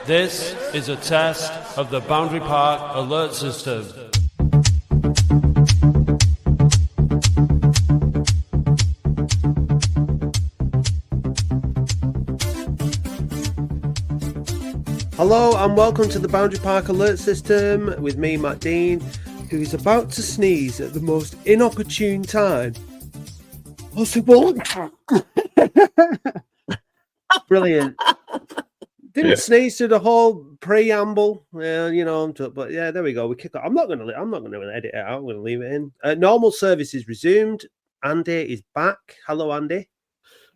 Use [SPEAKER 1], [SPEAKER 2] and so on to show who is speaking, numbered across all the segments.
[SPEAKER 1] This is a test of the Boundary Park alert system. Hello and welcome to the Boundary Park alert system with me, Matt Dean, who is about to sneeze at the most inopportune time possible. Brilliant. Didn't sneeze through the whole preamble, but yeah, there we go. We kick off. I'm not going to edit it out. I'm going to leave it in. Normal service is resumed. Andy is back. Hello, Andy.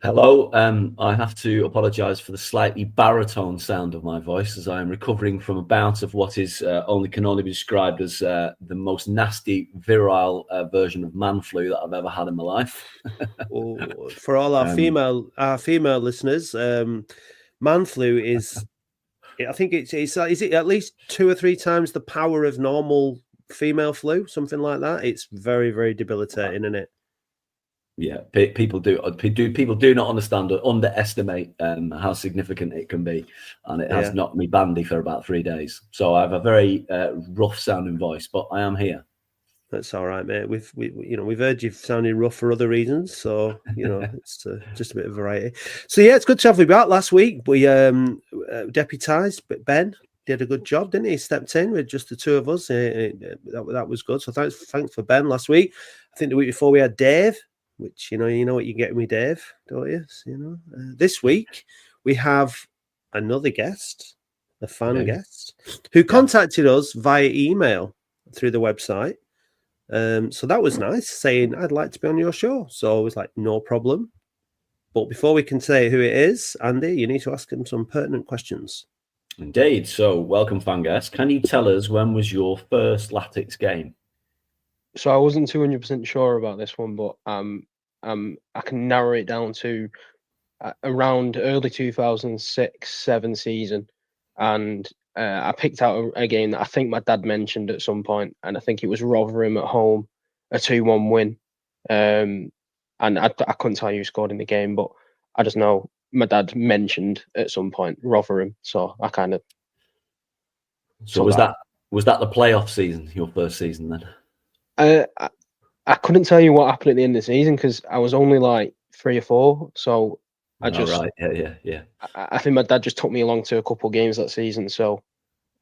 [SPEAKER 2] Hello. I have to apologise for the slightly baritone sound of my voice, as I am recovering from a bout of what is can only be described as the most nasty, virile version of man flu that I've ever had in my life.
[SPEAKER 1] For all our female listeners, man flu is, I think it's is it at least 2 or 3 times the power of normal female flu, something like that. It's very, very debilitating, isn't it?
[SPEAKER 2] Yeah, people do not understand or underestimate how significant it can be, and it has knocked me bandy for about 3 days. So I have a very rough sounding voice, but I am here.
[SPEAKER 1] That's all right, mate. We've heard you sounding rough for other reasons, so it's just a bit of variety. So yeah, it's good to have you back. Last week we deputised, but Ben did a good job, didn't he? He stepped in with just the two of us. That was good. So thanks for Ben last week. I think the week before we had Dave, which you know what you get with Dave, don't you? This week we have another guest, a fan guest, who contacted us via email through the website. So that was nice, saying I'd like to be on your show. So I was like, no problem. But before we can say who it is, Andy, you need to ask him some pertinent questions.
[SPEAKER 2] Indeed. So welcome, fan guest. Can you tell us when was your first Latics game?
[SPEAKER 3] So I wasn't 200% sure about this one, but I can narrow it down to around early 2006-07 season, and I picked out a game that I think my dad mentioned at some point, and I think it was Rotherham at home, a 2-1 win. And I couldn't tell you who scored in the game, but I just know my dad mentioned at some point Rotherham, so I kind of.
[SPEAKER 2] So was that the playoff season, your first season then?
[SPEAKER 3] I couldn't tell you what happened at the end of the season because I was only like 3 or 4, so I just.
[SPEAKER 2] Right. Yeah.
[SPEAKER 3] I think my dad just took me along to a couple of games that season, so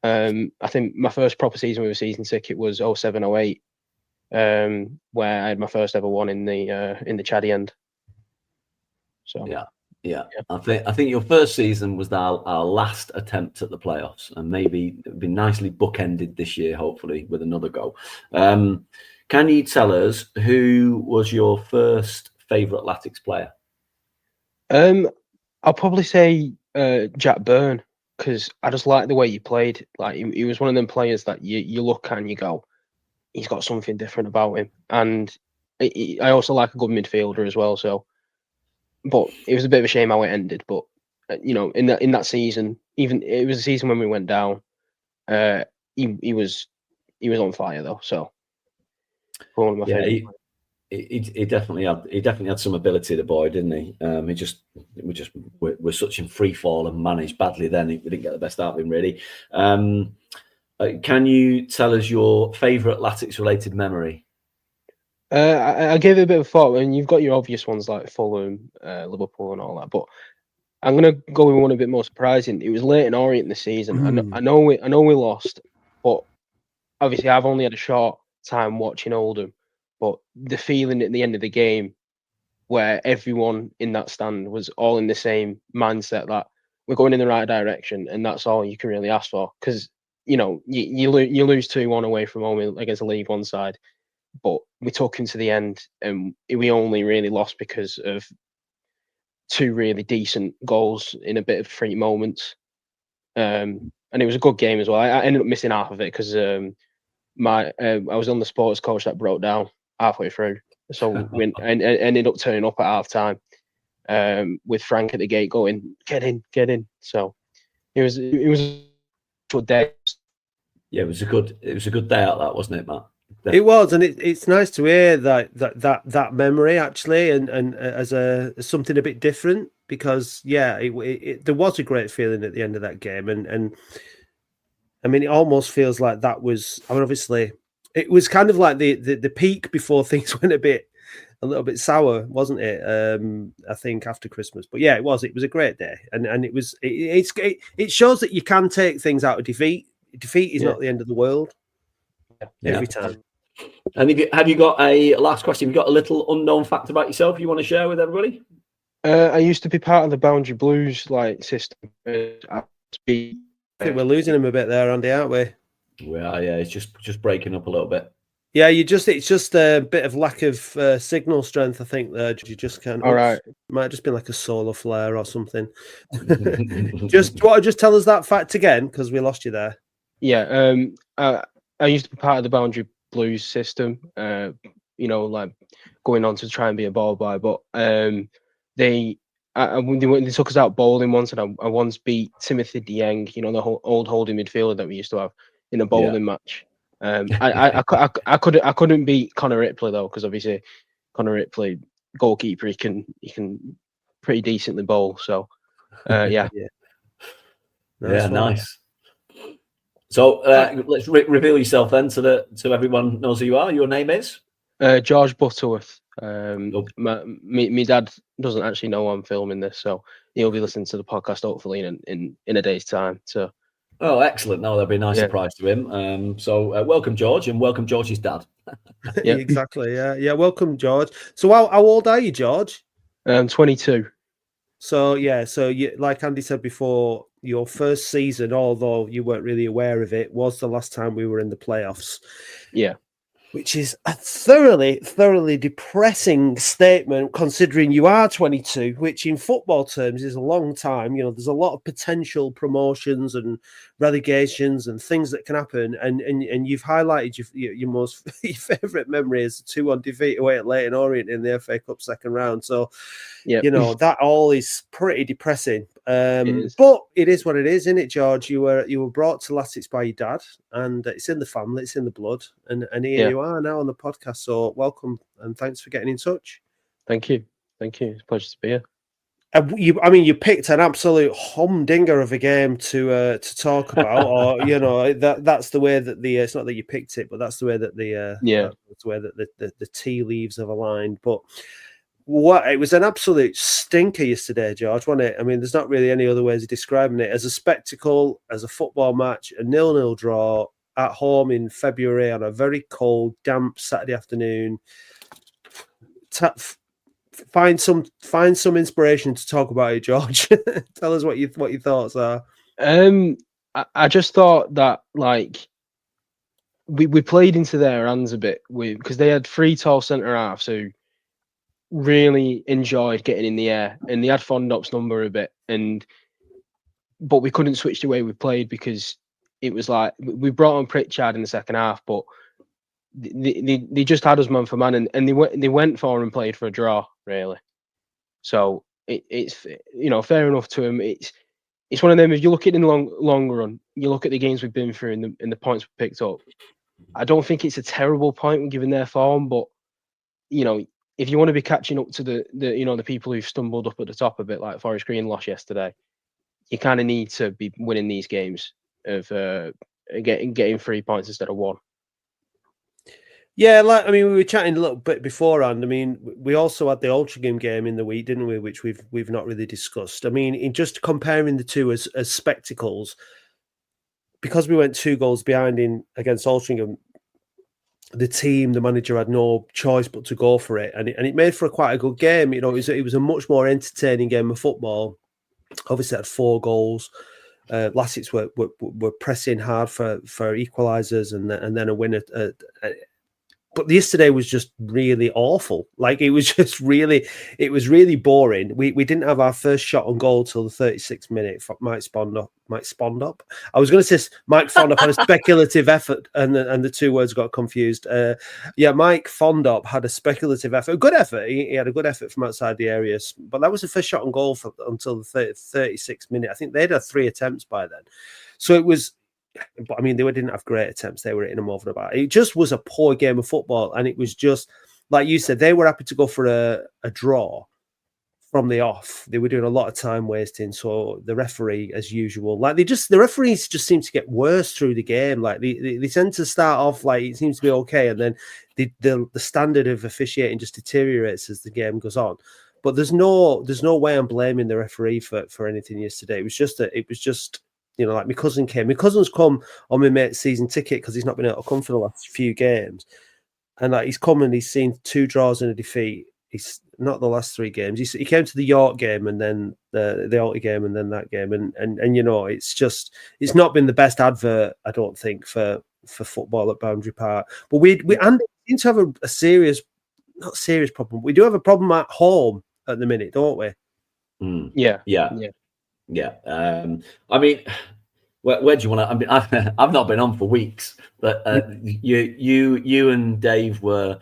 [SPEAKER 3] I think my first proper season with a season ticket was 07-08, where I had my first ever one in the Chaddy end. So
[SPEAKER 2] yeah. I think your first season was our last attempt at the playoffs, and maybe it'd be nicely bookended this year, hopefully, with another go. Can you tell us who was your first favourite Latics player?
[SPEAKER 3] I'll probably say Jack Byrne, because I just like the way he played. Like he was one of them players that you look at and you go, he's got something different about him. And I also like a good midfielder as well. So, but it was a bit of a shame how it ended. But in that season, even it was a season when we went down. He was on fire though. So. One of my favorite.
[SPEAKER 2] He definitely had some ability, the boy, didn't he? We're such in free fall and managed badly. Then we didn't get the best out of him, really. Can you tell us your favourite Latics related memory?
[SPEAKER 3] I gave it a bit of thought, and you've got your obvious ones like Fulham, Liverpool, and all that. But I'm gonna go with one a bit more surprising. It was Leyton Orient this season. I know we lost, but obviously I've only had a short time watching Oldham, but the feeling at the end of the game where everyone in that stand was all in the same mindset that we're going in the right direction, and that's all you can really ask for, because you lose 2-1 away from home against a League One side, but we took him to the end and we only really lost because of 2 really decent goals in a bit of freak moments, and it was a good game as well. I ended up missing half of it because I was on the sports coach that broke down halfway through, so we ended up turning up at half time with Frank at the gate going, get in. So it was a good day.
[SPEAKER 2] Yeah, it was a good day out, that, wasn't it, Matt?
[SPEAKER 1] It was, and it's nice to hear that memory actually, and as something a bit different, because there was a great feeling at the end of that game, and I mean it almost feels like that was, I mean obviously it was kind of like the peak before things went a little bit sour, wasn't it? I think after Christmas, but yeah, it was a great day, and it shows that you can take things out of defeat. Defeat is not the end of the world. Every time.
[SPEAKER 2] And have you got a last question? Have you got a little unknown fact about yourself you want to share with everybody?
[SPEAKER 3] I used to be part of the Boundary Blues system.
[SPEAKER 1] I think we're losing him a bit there, Andy, aren't we?
[SPEAKER 2] Well, yeah, it's just breaking up a little bit.
[SPEAKER 1] Yeah, it's just a bit of lack of signal strength, I think. There, you just kind of.
[SPEAKER 3] All right.
[SPEAKER 1] Might have just been like a solar flare or something. Just tell us that fact again, because we lost you there.
[SPEAKER 3] Yeah, I used to be part of the Boundary Blues system. Like going on to try and be a ball boy, but they took us out bowling once, and I once beat Timothy DeYang, the whole old holding midfielder that we used to have in a bowling match. I couldn't beat Connor Ripley though, because obviously Connor Ripley, goalkeeper, he can pretty decently bowl. So yeah.
[SPEAKER 2] Nice. So let's reveal yourself then, so everyone knows who you are. Your name is
[SPEAKER 3] George Butterworth. My dad doesn't actually know I'm filming this, so he'll be listening to the podcast hopefully in a day's time. So.
[SPEAKER 2] Oh, excellent! No, that'll be a nice surprise to him. So welcome, George, and welcome George's dad.
[SPEAKER 1] Yeah, exactly. Yeah. Welcome, George. So how old are you, George?
[SPEAKER 3] 22.
[SPEAKER 1] So you, like Andy said before, your first season, although you weren't really aware of it, was the last time we were in the playoffs.
[SPEAKER 3] Yeah.
[SPEAKER 1] Which is a thoroughly depressing statement, considering you are 22, which in football terms is a long time. There's a lot of potential promotions and relegations and things that can happen. And you've highlighted your favourite memory is 2-1 defeat away at Leyton Orient in the FA Cup second round. So, that all is pretty depressing. But it is what it is, isn't it, George? You were brought to Latics by your dad, and it's in the family, it's in the blood, and here you are now on the podcast. So welcome and thanks for getting in touch.
[SPEAKER 3] Thank you. It's a pleasure to be here.
[SPEAKER 1] You picked an absolute humdinger of a game to talk about, or that's the way that it's not that you picked it, but that's the way that that's the way that the tea leaves have aligned. But it was an absolute stinker yesterday, George, wasn't it? I mean, there's not really any other ways of describing it. As a spectacle, as a football match, a 0-0 draw at home in February on a very cold, damp Saturday afternoon. Find some inspiration to talk about it, George. Tell us what your thoughts are.
[SPEAKER 3] I just thought that we played into their hands a bit because they had 3 tall centre halves who really enjoyed getting in the air, and they had Fondop's number a bit, but we couldn't switch the way we played because it was like we brought on Pritchard in the second half, but they just had us man for man, and they went for and played for a draw, really. So it's fair enough to him. It's one of them. If you look at it in the long run, you look at the games we've been through and the points we picked up. I don't think it's a terrible point given their form, but if you want to be catching up to the people who've stumbled up at the top a bit, like Forest Green lost yesterday, you kind of need to be winning these games of getting 3 points instead of 1.
[SPEAKER 1] Yeah, we were chatting a little bit beforehand. I mean, we also had the Oldham game in the week, didn't we? Which we've not really discussed. I mean, in just comparing the two as spectacles, because we went 2 goals behind against Oldham, the manager had no choice but to go for it, and it made for quite a good game. It was a much more entertaining game of football. Obviously, it had 4 goals. Latics were pressing hard for equalisers, and then a winner. But yesterday was just really awful. It was really boring. We didn't have our first shot on goal till the 36th minute. Mike Spondop. I was going to say Mike Fondop had a speculative effort, and the 2 words got confused. Mike Fondop had a speculative effort, a good effort. He had a good effort from outside the areas, but that was the first shot on goal until the 36th minute. I think they'd had 3 attempts by then, so it was but I mean, they didn't have great attempts. They were hitting them over the bar. It just was a poor game of football, and it was just like you said. They were happy to go for a draw from the off. They were doing a lot of time wasting. So the referee, as usual, like the referees just seem to get worse through the game. Like they tend to start off like it seems to be okay, and then the standard of officiating just deteriorates as the game goes on. But there's no way I'm blaming the referee for anything yesterday. It was just like my cousin came. My cousin's come on my mate's season ticket because he's not been able to come for the last few games, and like he's come and he's seen 2 draws and a defeat. He's not the last 3 games. He came to the York game and then the Alty game and then that game, and it's not been the best advert, I don't think, for football at Boundary Park. But we seem to have a serious, not serious problem. We do have a problem at home at the minute, don't we?
[SPEAKER 2] Yeah. I mean, where do you want to? I mean, I've not been on for weeks, but you and Dave were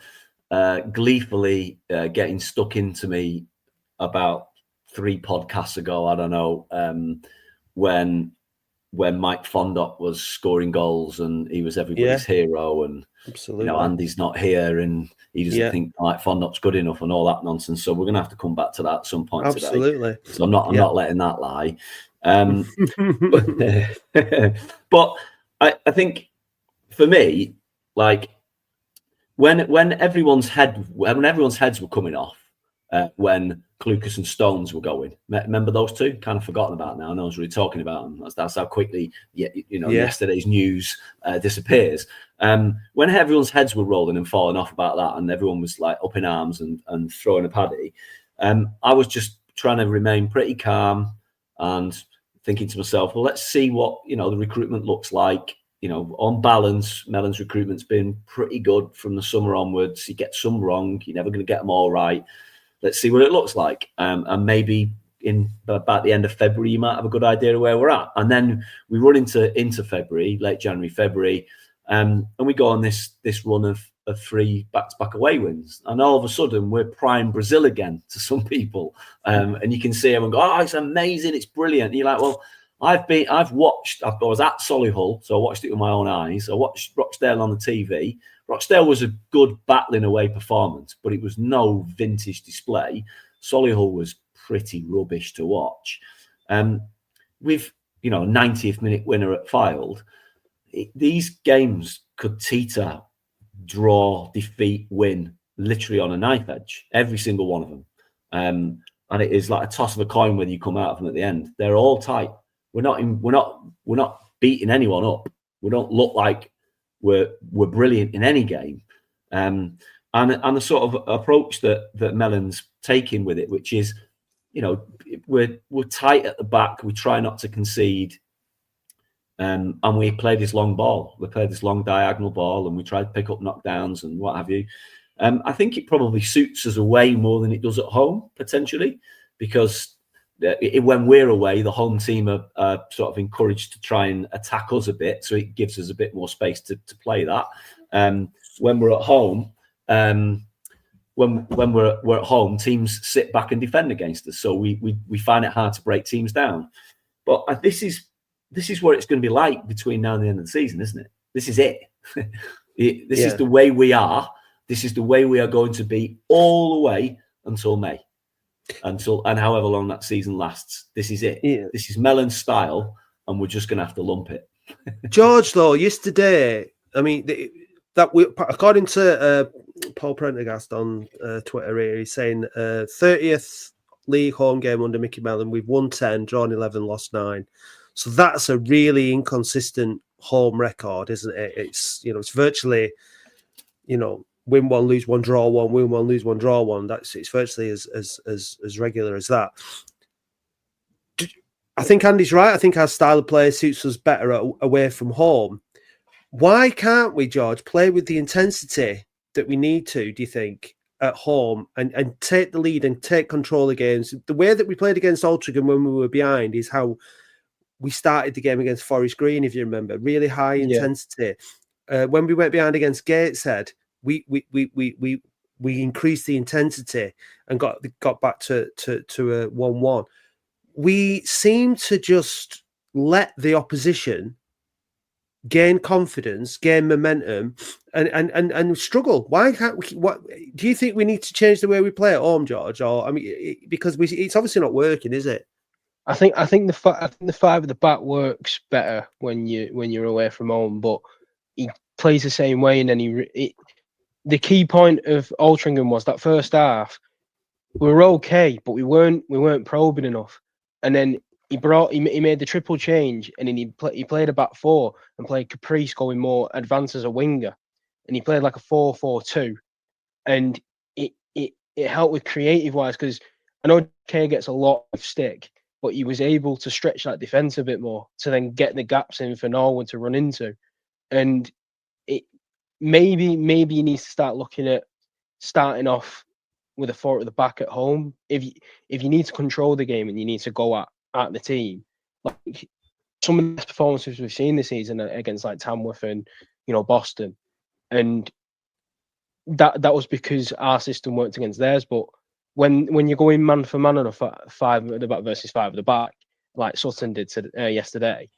[SPEAKER 2] gleefully getting stuck into me about 3 podcasts ago. I don't know, when Mike Fondop was scoring goals and he was everybody's hero, and
[SPEAKER 1] absolutely,
[SPEAKER 2] Andy's not here and he doesn't think Mike Fondop's good enough and all that nonsense. So we're going to have to come back to that at some point today. So I'm not letting that lie. But I think for me, like when everyone's heads were coming off, when Clucas and Stones were going, remember those 2? Kind of forgotten about now. No one's really talking about them. That's how quickly yesterday's news disappears. When everyone's heads were rolling and falling off about that, and everyone was like up in arms and throwing a paddy, I was just trying to remain pretty calm and thinking to myself, well, let's see what the recruitment looks like. On balance, Melon's recruitment's been pretty good from the summer onwards. He gets some wrong. You're never going to get them all right. Let's see what it looks like. And maybe in about the end of February, you might have a good idea of where we're at. And then we run into February, late January, February, and we go on this run of 3 back-to-back away wins. And all of a sudden, we're prime Brazil again to some people. And you can see everyone go, oh, it's amazing, it's brilliant. And you're like, well, I was at Solihull, so I watched it with my own eyes. I watched Rochdale on the TV. Rochdale was a good battling away performance, but it was no vintage display. Solihull was pretty rubbish to watch. With 90th minute winner at Fylde, these games could teeter, draw, defeat, win, literally on a knife edge. Every single one of them, and it is like a toss of a coin whether you come out of them at the end. They're all tight. We're not beating anyone up. We don't look like we're brilliant in any game. And the sort of approach that Melon's taking with it, which is, we're tight at the back. We try not to concede. And we play this long ball. We play this long diagonal ball, and we try to pick up knockdowns and what have you. I think it probably suits us away more than it does at home, potentially, because when we're away, the home team are sort of encouraged to try and attack us a bit, so it gives us a bit more space to play that. When we're at home, when we're at home, teams sit back and defend against us, so we find it hard to break teams down. But this is what it's going to be like between now and the end of the season, isn't it? This is it. This is the way we are. This is the way we are going to be all the way until May. And however long that season lasts, this is it. Yeah. This is Melon's style, and we're just going to have to lump it.
[SPEAKER 1] George, though, yesterday, I mean, according to Paul Prendergast on Twitter, here, he's saying 30th league home game under Micky Melon. We've won 10, drawn 11, lost 9. So that's a really inconsistent home record, isn't it? It's it's virtually, win 1, lose 1, draw 1, win 1, lose 1, draw 1. It's virtually as regular as that. I think Andy's right. I think our style of play suits us better away from home. Why can't we, George, play with the intensity that we need to, do you think, at home and take the lead and take control of games? The way that we played against Altrincham when we were behind is how we started the game against Forest Green, if you remember. Really high intensity. When we went behind against Gateshead, we increased the intensity and got back to a 1-1. We seem to just let the opposition gain confidence, gain momentum, and struggle. Why can't we? What do you think we need to change the way we play at home, George? Or I mean, because it's obviously not working, is it?
[SPEAKER 3] I think the five at the back works better when you're away from home, but he plays the same way, and then the key point of Altrincham was that first half we were okay, but we weren't probing enough, and then he made the triple change, and then he played a back four and played Caprice going more advanced as a winger, and he played like a 4-4-2, and it helped with creative wise, because I know Kay gets a lot of stick, but he was able to stretch that defence a bit more to then get the gaps in for Norwood to run into. And it maybe he needs to start looking at starting off with a four at the back at home. If you need to control the game and you need to go at the team, like some of the best performances we've seen this season against like Tamworth and Boston, and that was because our system worked against theirs. But when you're going man for man on a five at the back versus five at the back, like Sutton did yesterday,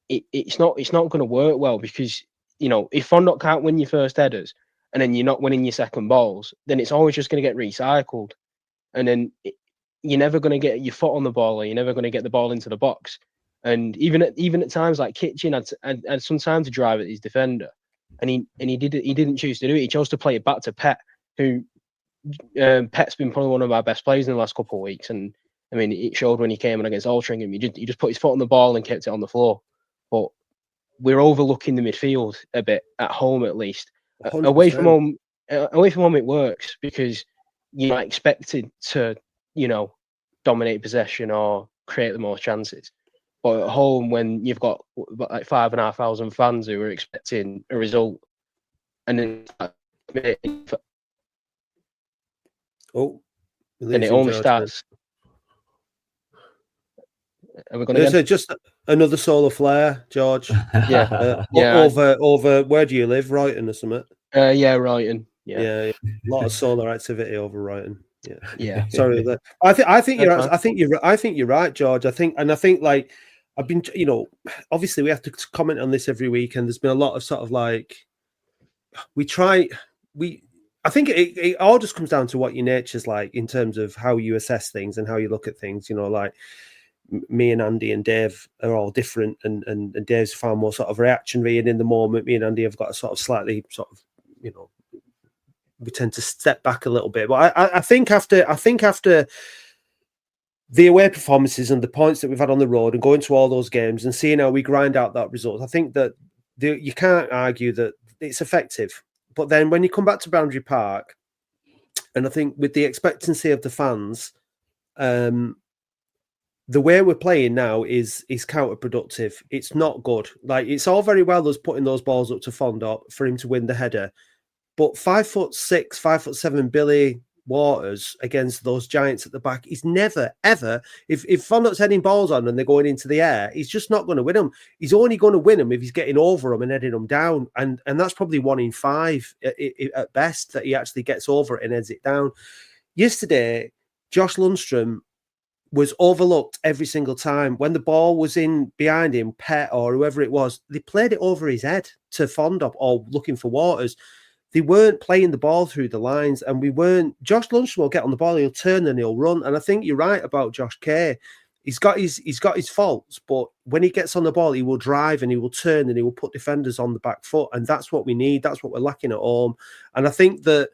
[SPEAKER 3] it's not going to work well, because if Fondot can't win your first headers and then you're not winning your second balls, then it's always just going to get recycled, and then you're never going to get your foot on the ball, or you're never going to get the ball into the box. And even at times like Kitchen had some time to drive at his defender, and he didn't choose to do it. He chose to play it back to Pet, who Pet's been probably one of our best players in the last couple of weeks. And I mean, it showed when he came in against Altrincham. He just put his foot on the ball and kept it on the floor. But we're overlooking the midfield a bit at home, at least.
[SPEAKER 1] 100%.
[SPEAKER 3] Away from home, it works, because you're not expected to, dominate possession or create the most chances. But at home, when you've got like 5,500 fans who are expecting a result, and then then it only starts. Are we going to
[SPEAKER 1] just another solar flare, George?
[SPEAKER 3] Yeah,
[SPEAKER 1] Over where do you live, Royton or something?
[SPEAKER 3] Yeah, Royton. Yeah,
[SPEAKER 1] a lot of solar activity over Royton.
[SPEAKER 3] Yeah.
[SPEAKER 1] Sorry, I think you're right, George. I think like I've been, obviously we have to comment on this every week, and there's been a lot of sort of like I think it all just comes down to what your nature's like in terms of how you assess things and how you look at things. Like me and Andy and Dave are all different, and Dave's far more sort of reactionary, and in the moment, me and Andy have got a sort of slightly sort of, we tend to step back a little bit. But I think after the away performances and the points that we've had on the road, and going to all those games and seeing how we grind out that result, I think that you can't argue that it's effective. But then when you come back to Boundary Park, and I think with the expectancy of the fans, the way we're playing now is counterproductive. It's not good. Like, it's all very well us putting those balls up to Fondot for him to win the header, but 5'6", 5'7" Billy Waters against those giants at the back, he's never ever, if Fondot's heading balls on and they're going into the air, he's just not going to win them. He's only going to win them if he's getting over them and heading them down, and that's probably 1 in 5 at best that he actually gets over it and heads it down. Yesterday, Josh Lundstrom was overlooked every single time. When the ball was in behind him, Pet or whoever it was, they played it over his head to Fondot or looking for Waters. They weren't playing the ball through the lines, and we weren't. Josh Lundstrom will get on the ball, he'll turn and he'll run. And I think you're right about Josh Kay. He's got his faults, but when he gets on the ball, he will drive and he will turn and he will put defenders on the back foot. And that's what we need. That's what we're lacking at home. And I think that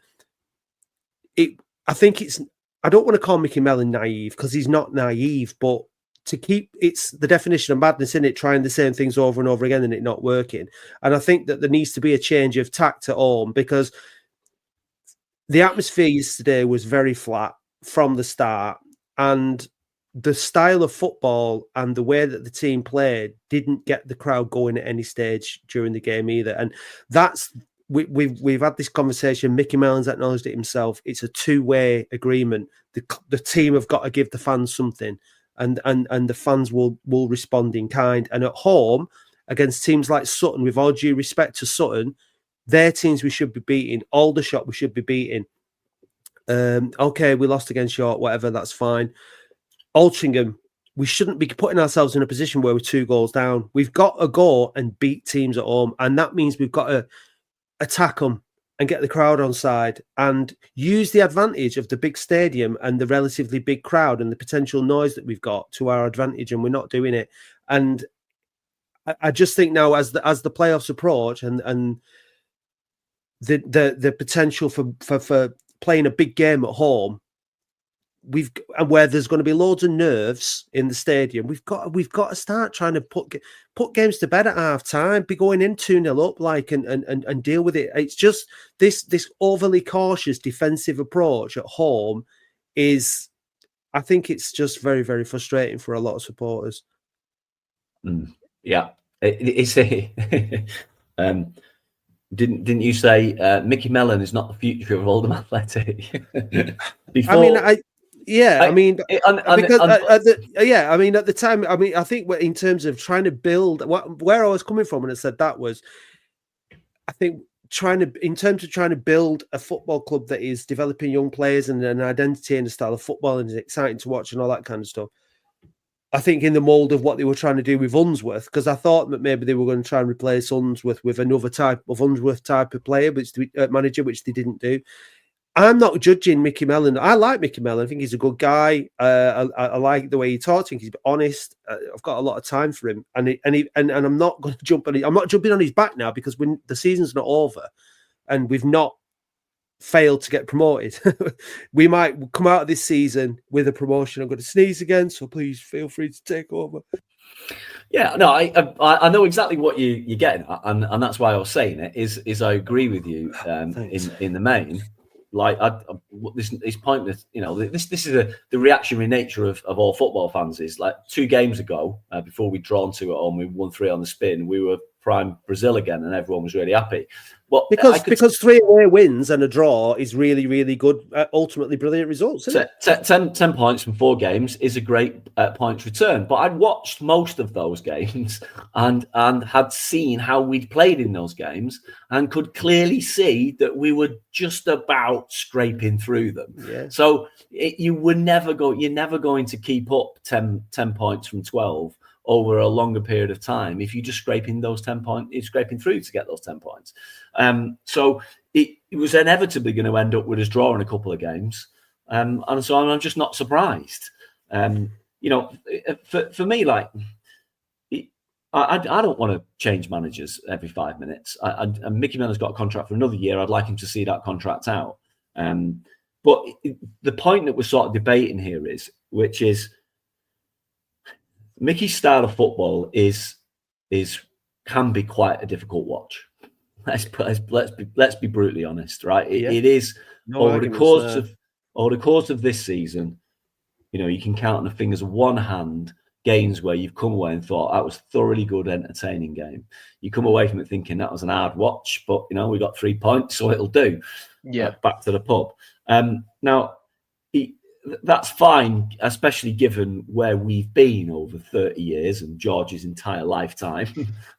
[SPEAKER 1] I don't want to call Micky Melon naive, because he's not naive, but it's the definition of madness, in it, trying the same things over and over again and it not working. And I think that there needs to be a change of tact at home, because the atmosphere yesterday was very flat from the start, and the style of football and the way that the team played didn't get the crowd going at any stage during the game either. And that's we've had this conversation. Micky Melon's acknowledged it himself. It's a two-way agreement. The team have got to give the fans something, and the fans will respond in kind. And at home against teams like Sutton, with all due respect to Sutton, they're teams we should be beating. Aldershot we should be beating. Okay, we lost against York, whatever, that's fine. Altrincham, we shouldn't be putting ourselves in a position where we're 2 goals down. We've got to go and beat teams at home, and that means we've got to attack them and get the crowd on side and use the advantage of the big stadium and the relatively big crowd and the potential noise that we've got to our advantage, and we're not doing it. And I just think now, as the playoffs approach and the potential for playing a big game at home, and where there's going to be loads of nerves in the stadium, we've got to start trying to put games to bed at half time, be going in 2-0 up, like and deal with it. It's just this overly cautious defensive approach at home is, I think it's just very, very frustrating for a lot of supporters.
[SPEAKER 2] Yeah, it's didn't you say Micky Melon is not the future of Oldham Athletic? Before,
[SPEAKER 1] at the time, I think in terms of trying to build, where I was coming from when I said that was, I think in terms of trying to build a football club that is developing young players and an identity and a style of football and is exciting to watch and all that kind of stuff. I think in the mould of what they were trying to do with Unsworth, because I thought that maybe they were going to try and replace Unsworth with another type of Unsworth type of player, manager, which they didn't do. I'm not judging Micky Melon. I like Micky Melon. I think he's a good guy. I like the way he talks. I think he's honest. I've got a lot of time for him, and I'm not going to jump on. I'm not jumping on his back now because the season's not over, and we've not failed to get promoted. We might come out of this season with a promotion. I'm going to sneeze again, so please feel free to take over.
[SPEAKER 2] Yeah, no, I know exactly what you're getting, and that's why I was saying it. Is I agree with you in the main. Like this pointless, this is the reactionary nature of all football fans. Is like 2 games ago, before we'd drawn 2 at home, we won 3 on the spin. We were prime Brazil again, and everyone was really happy. But
[SPEAKER 1] because 3 away wins and a draw is really, really good, ultimately brilliant results. Isn't it?
[SPEAKER 2] 10 points from 4 games is a great points return. But I'd watched most of those games and had seen how we'd played in those games and could clearly see that we were just about scraping through them.
[SPEAKER 1] Yeah.
[SPEAKER 2] So you're never going to keep up 10 points from 12 over a longer period of time if you're just scraping those 10 points, you're scraping through to get those 10 points. So it was inevitably going to end up with us drawing a couple of games. And so I'm just not surprised. For me, like, I don't want to change managers every 5 minutes. And Micky Melon's got a contract for another year. I'd like him to see that contract out. But the point that we're sort of debating here is Micky's style of football can be quite a difficult watch. Let's be brutally honest, right? It is over the course of this season. You can count on the fingers of one hand games where you've come away and thought that was thoroughly good, entertaining game. You come away from it thinking that was an hard watch, but we got 3 points, so it'll do.
[SPEAKER 3] Yeah,
[SPEAKER 2] back to the pub. Now. That's fine, especially given where we've been over 30 years and George's entire lifetime.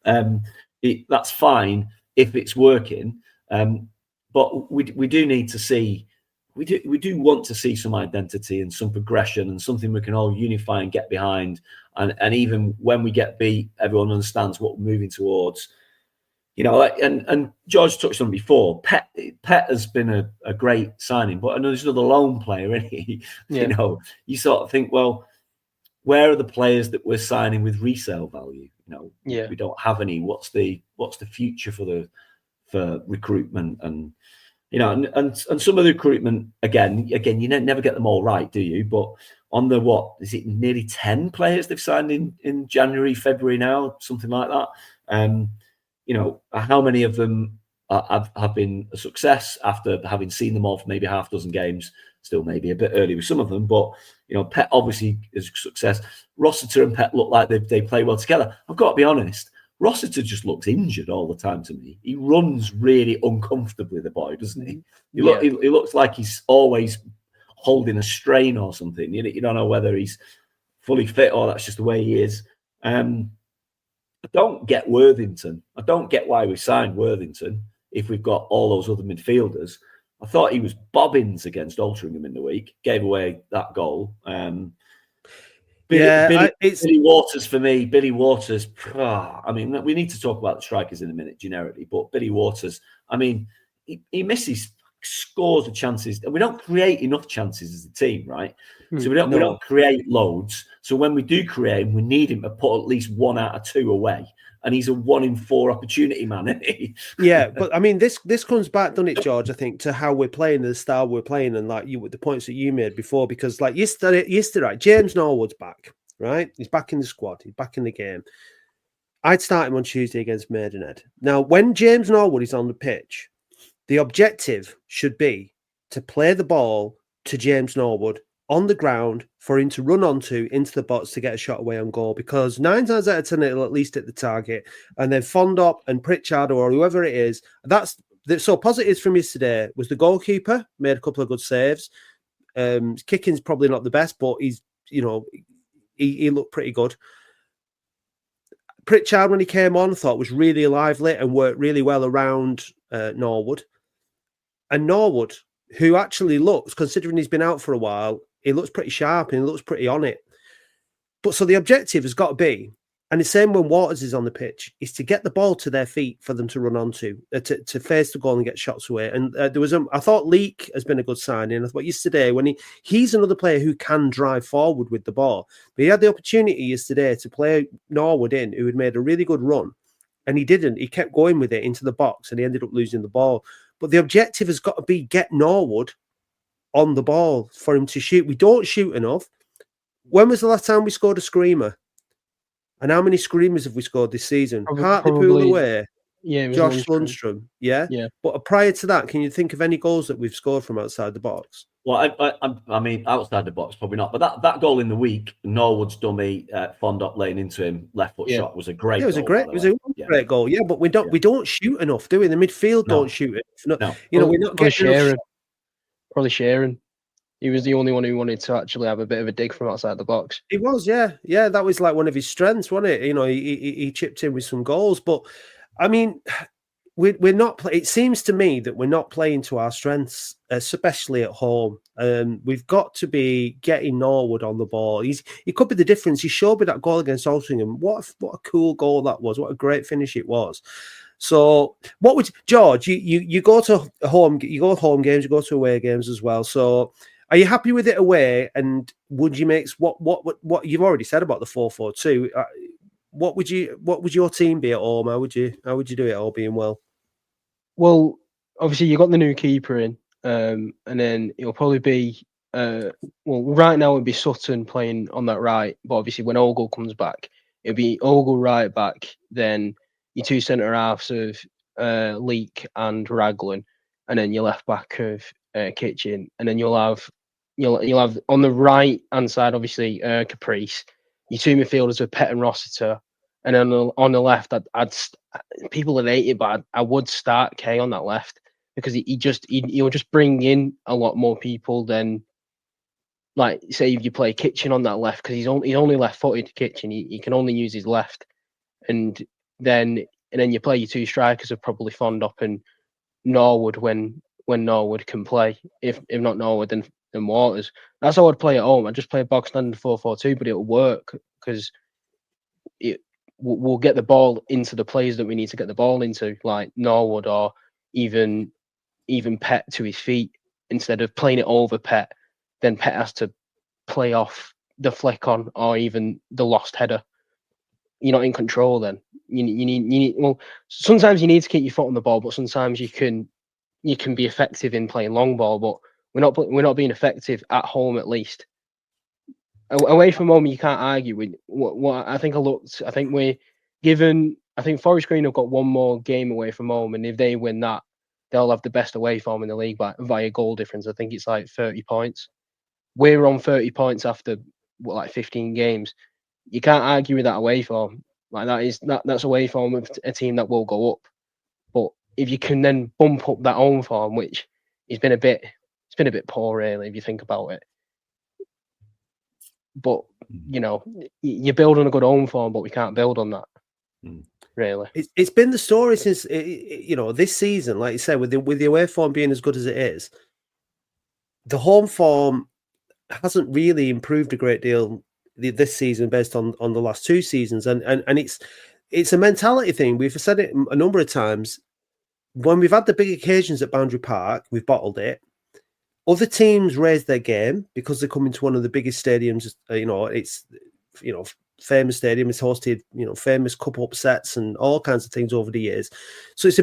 [SPEAKER 2] That's fine if it's working, but we do need to see. We do want to see some identity and some progression and something we can all unify and get behind. And even when we get beat, everyone understands what we're moving towards. And George touched on it before. Pet has been a great signing, but I know there's another lone player, isn't he?
[SPEAKER 3] Yeah.
[SPEAKER 2] You sort of think, well, where are the players that we're signing with resale value? We don't have any. What's the future for recruitment and and some of the recruitment again, you never get them all right, do you? But on the is it nearly 10 players they've signed in January, February now, something like that. How many of them have been a success after having seen them all for maybe half a dozen games? Still maybe a bit early with some of them, but Pet obviously is a success. Rossiter and Pet look like they play well together. I've got to be honest, Rossiter just looks injured all the time to me. He runs really uncomfortably, the boy, doesn't he? He looks like he's always holding a strain or something. You don't know whether he's fully fit or that's just the way he is. I don't get Worthington. I don't get why we signed Worthington if we've got all those other midfielders. I thought he was bobbins against Altrincham in the week, gave away that goal.
[SPEAKER 1] It's
[SPEAKER 2] Billy Waters for me. Billy Waters. I mean, we need to talk about the strikers in a minute generically, but Billy Waters. I mean, he misses scores of chances, and we don't create enough chances as a team, right? So we don't create loads. So when we do create, we need him to put at least 1 out of 2 away, and he's a 1 in 4 opportunity man, isn't he?
[SPEAKER 1] Yeah, but I mean, this comes back, doesn't it, George? I think to how we're playing, the style we're playing, and like you with the points that you made before. Because like yesterday, right, James Norwood's back, right? He's back in the squad. He's back in the game. I'd start him on Tuesday against Maidenhead. Now, when James Norwood is on the pitch, the objective should be to play the ball to James Norwood on the ground for him to run onto into the box to get a shot away on goal, because 9 times out of 10 it'll at least hit the target. And then Fondop and Pritchard or whoever it is, so positives from yesterday was the goalkeeper made a couple of good saves. Kicking's probably not the best, but he looked pretty good. Pritchard, when he came on, I thought was really lively and worked really well around Norwood. And Norwood, who actually looks, considering he's been out for a while, he looks pretty sharp and he looks pretty on it. But so the objective has got to be, and the same when Waters is on the pitch, is to get the ball to their feet for them to run onto, to face the goal and get shots away. And I thought Leak has been a good signing. I thought yesterday when he's another player who can drive forward with the ball. But he had the opportunity yesterday to play Norwood in, who had made a really good run, and he didn't. He kept going with it into the box, and he ended up losing the ball. But the objective has got to be get Norwood on the ball for him to shoot. We don't shoot enough. When was the last time we scored a screamer? And how many screamers have we scored this season? Hartlepool away.
[SPEAKER 3] Yeah, it was
[SPEAKER 1] Josh Lundstrom. Yeah. But prior to that, can you think of any goals that we've scored from outside the box?
[SPEAKER 2] Well, I mean, outside the box, probably not. But that goal in the week, Norwood's dummy, Fondop laying into him, left foot shot, was a great.
[SPEAKER 1] It was a great goal. Yeah, but we don't shoot enough, do we? The midfield don't shoot enough.
[SPEAKER 2] No.
[SPEAKER 1] We're not getting enough.
[SPEAKER 3] Probably Sharon. He was the only one who wanted to actually have a bit of a dig from outside the box.
[SPEAKER 1] He was, yeah. That was like one of his strengths, wasn't it? He chipped in with some goals, but I mean, we're not. It seems to me that we're not playing to our strengths, especially at home. We've got to be getting Norwood on the ball. He could be the difference. He showed me that goal against Altrincham. What a cool goal that was! What a great finish it was. So, what would George? You go to home games, you go to away games as well. So, are you happy with it away? And would you make what you've already said about the 4-4-2? What would your team be at home? How would you do it all being well?
[SPEAKER 3] Well, obviously you got the new keeper in, and then it'll probably be right now it'd be Sutton playing on that right, but obviously when Ogle comes back, it'll be Ogle right back, then your 2 centre halves of Leak and Raglan, and then your left back of Kitchen, and then you'll have on the right hand side obviously Caprice, your 2 midfielders with Pett and Rossiter, and then on the left people would hate it, but I would start Kay on that left, because he'll just bring in a lot more people than, like, say if you play Kitchen on that left, because he's only left-footed. Kitchen, he can only use his left, and then you play your 2 strikers of probably Fondop and Norwood when Norwood can play. If not Norwood, then Waters. That's how I'd play at home. I'd just play a box standard 4-4-2, but it'll work because we'll get the ball into the players that we need to get the ball into, like Norwood or even Pett to his feet. Instead of playing it over Pett, then Pett has to play off the flick on or even the lost header. You're not in control then. You need well, sometimes you need to keep your foot on the ball, but sometimes you can be effective in playing long ball, but we're not being effective at home, at least. Away from home, you can't argue with what I think. I think we're given. I think Forest Green have got one more game away from home, and if they win that, they'll have the best away form in the league via goal difference. I think it's like 30 points. We're on 30 points after 15 games. You can't argue with that away form. Like that's away form of a team that will go up. But if you can then bump up that home form, which has been a bit poor, really, if you think about it. But you build on a good home form, but we can't build on that. Really,
[SPEAKER 1] it's been the story since this season. Like you said, with the away form being as good as it is, the home form hasn't really improved a great deal this season based on the last 2 seasons, and it's a mentality thing. We've said it a number of times. When we've had the big occasions at Boundary Park, we've bottled it. Other teams raise their game because they come into one of the biggest stadiums. It's famous stadium. It's hosted famous cup upsets and all kinds of things over the years. So it's a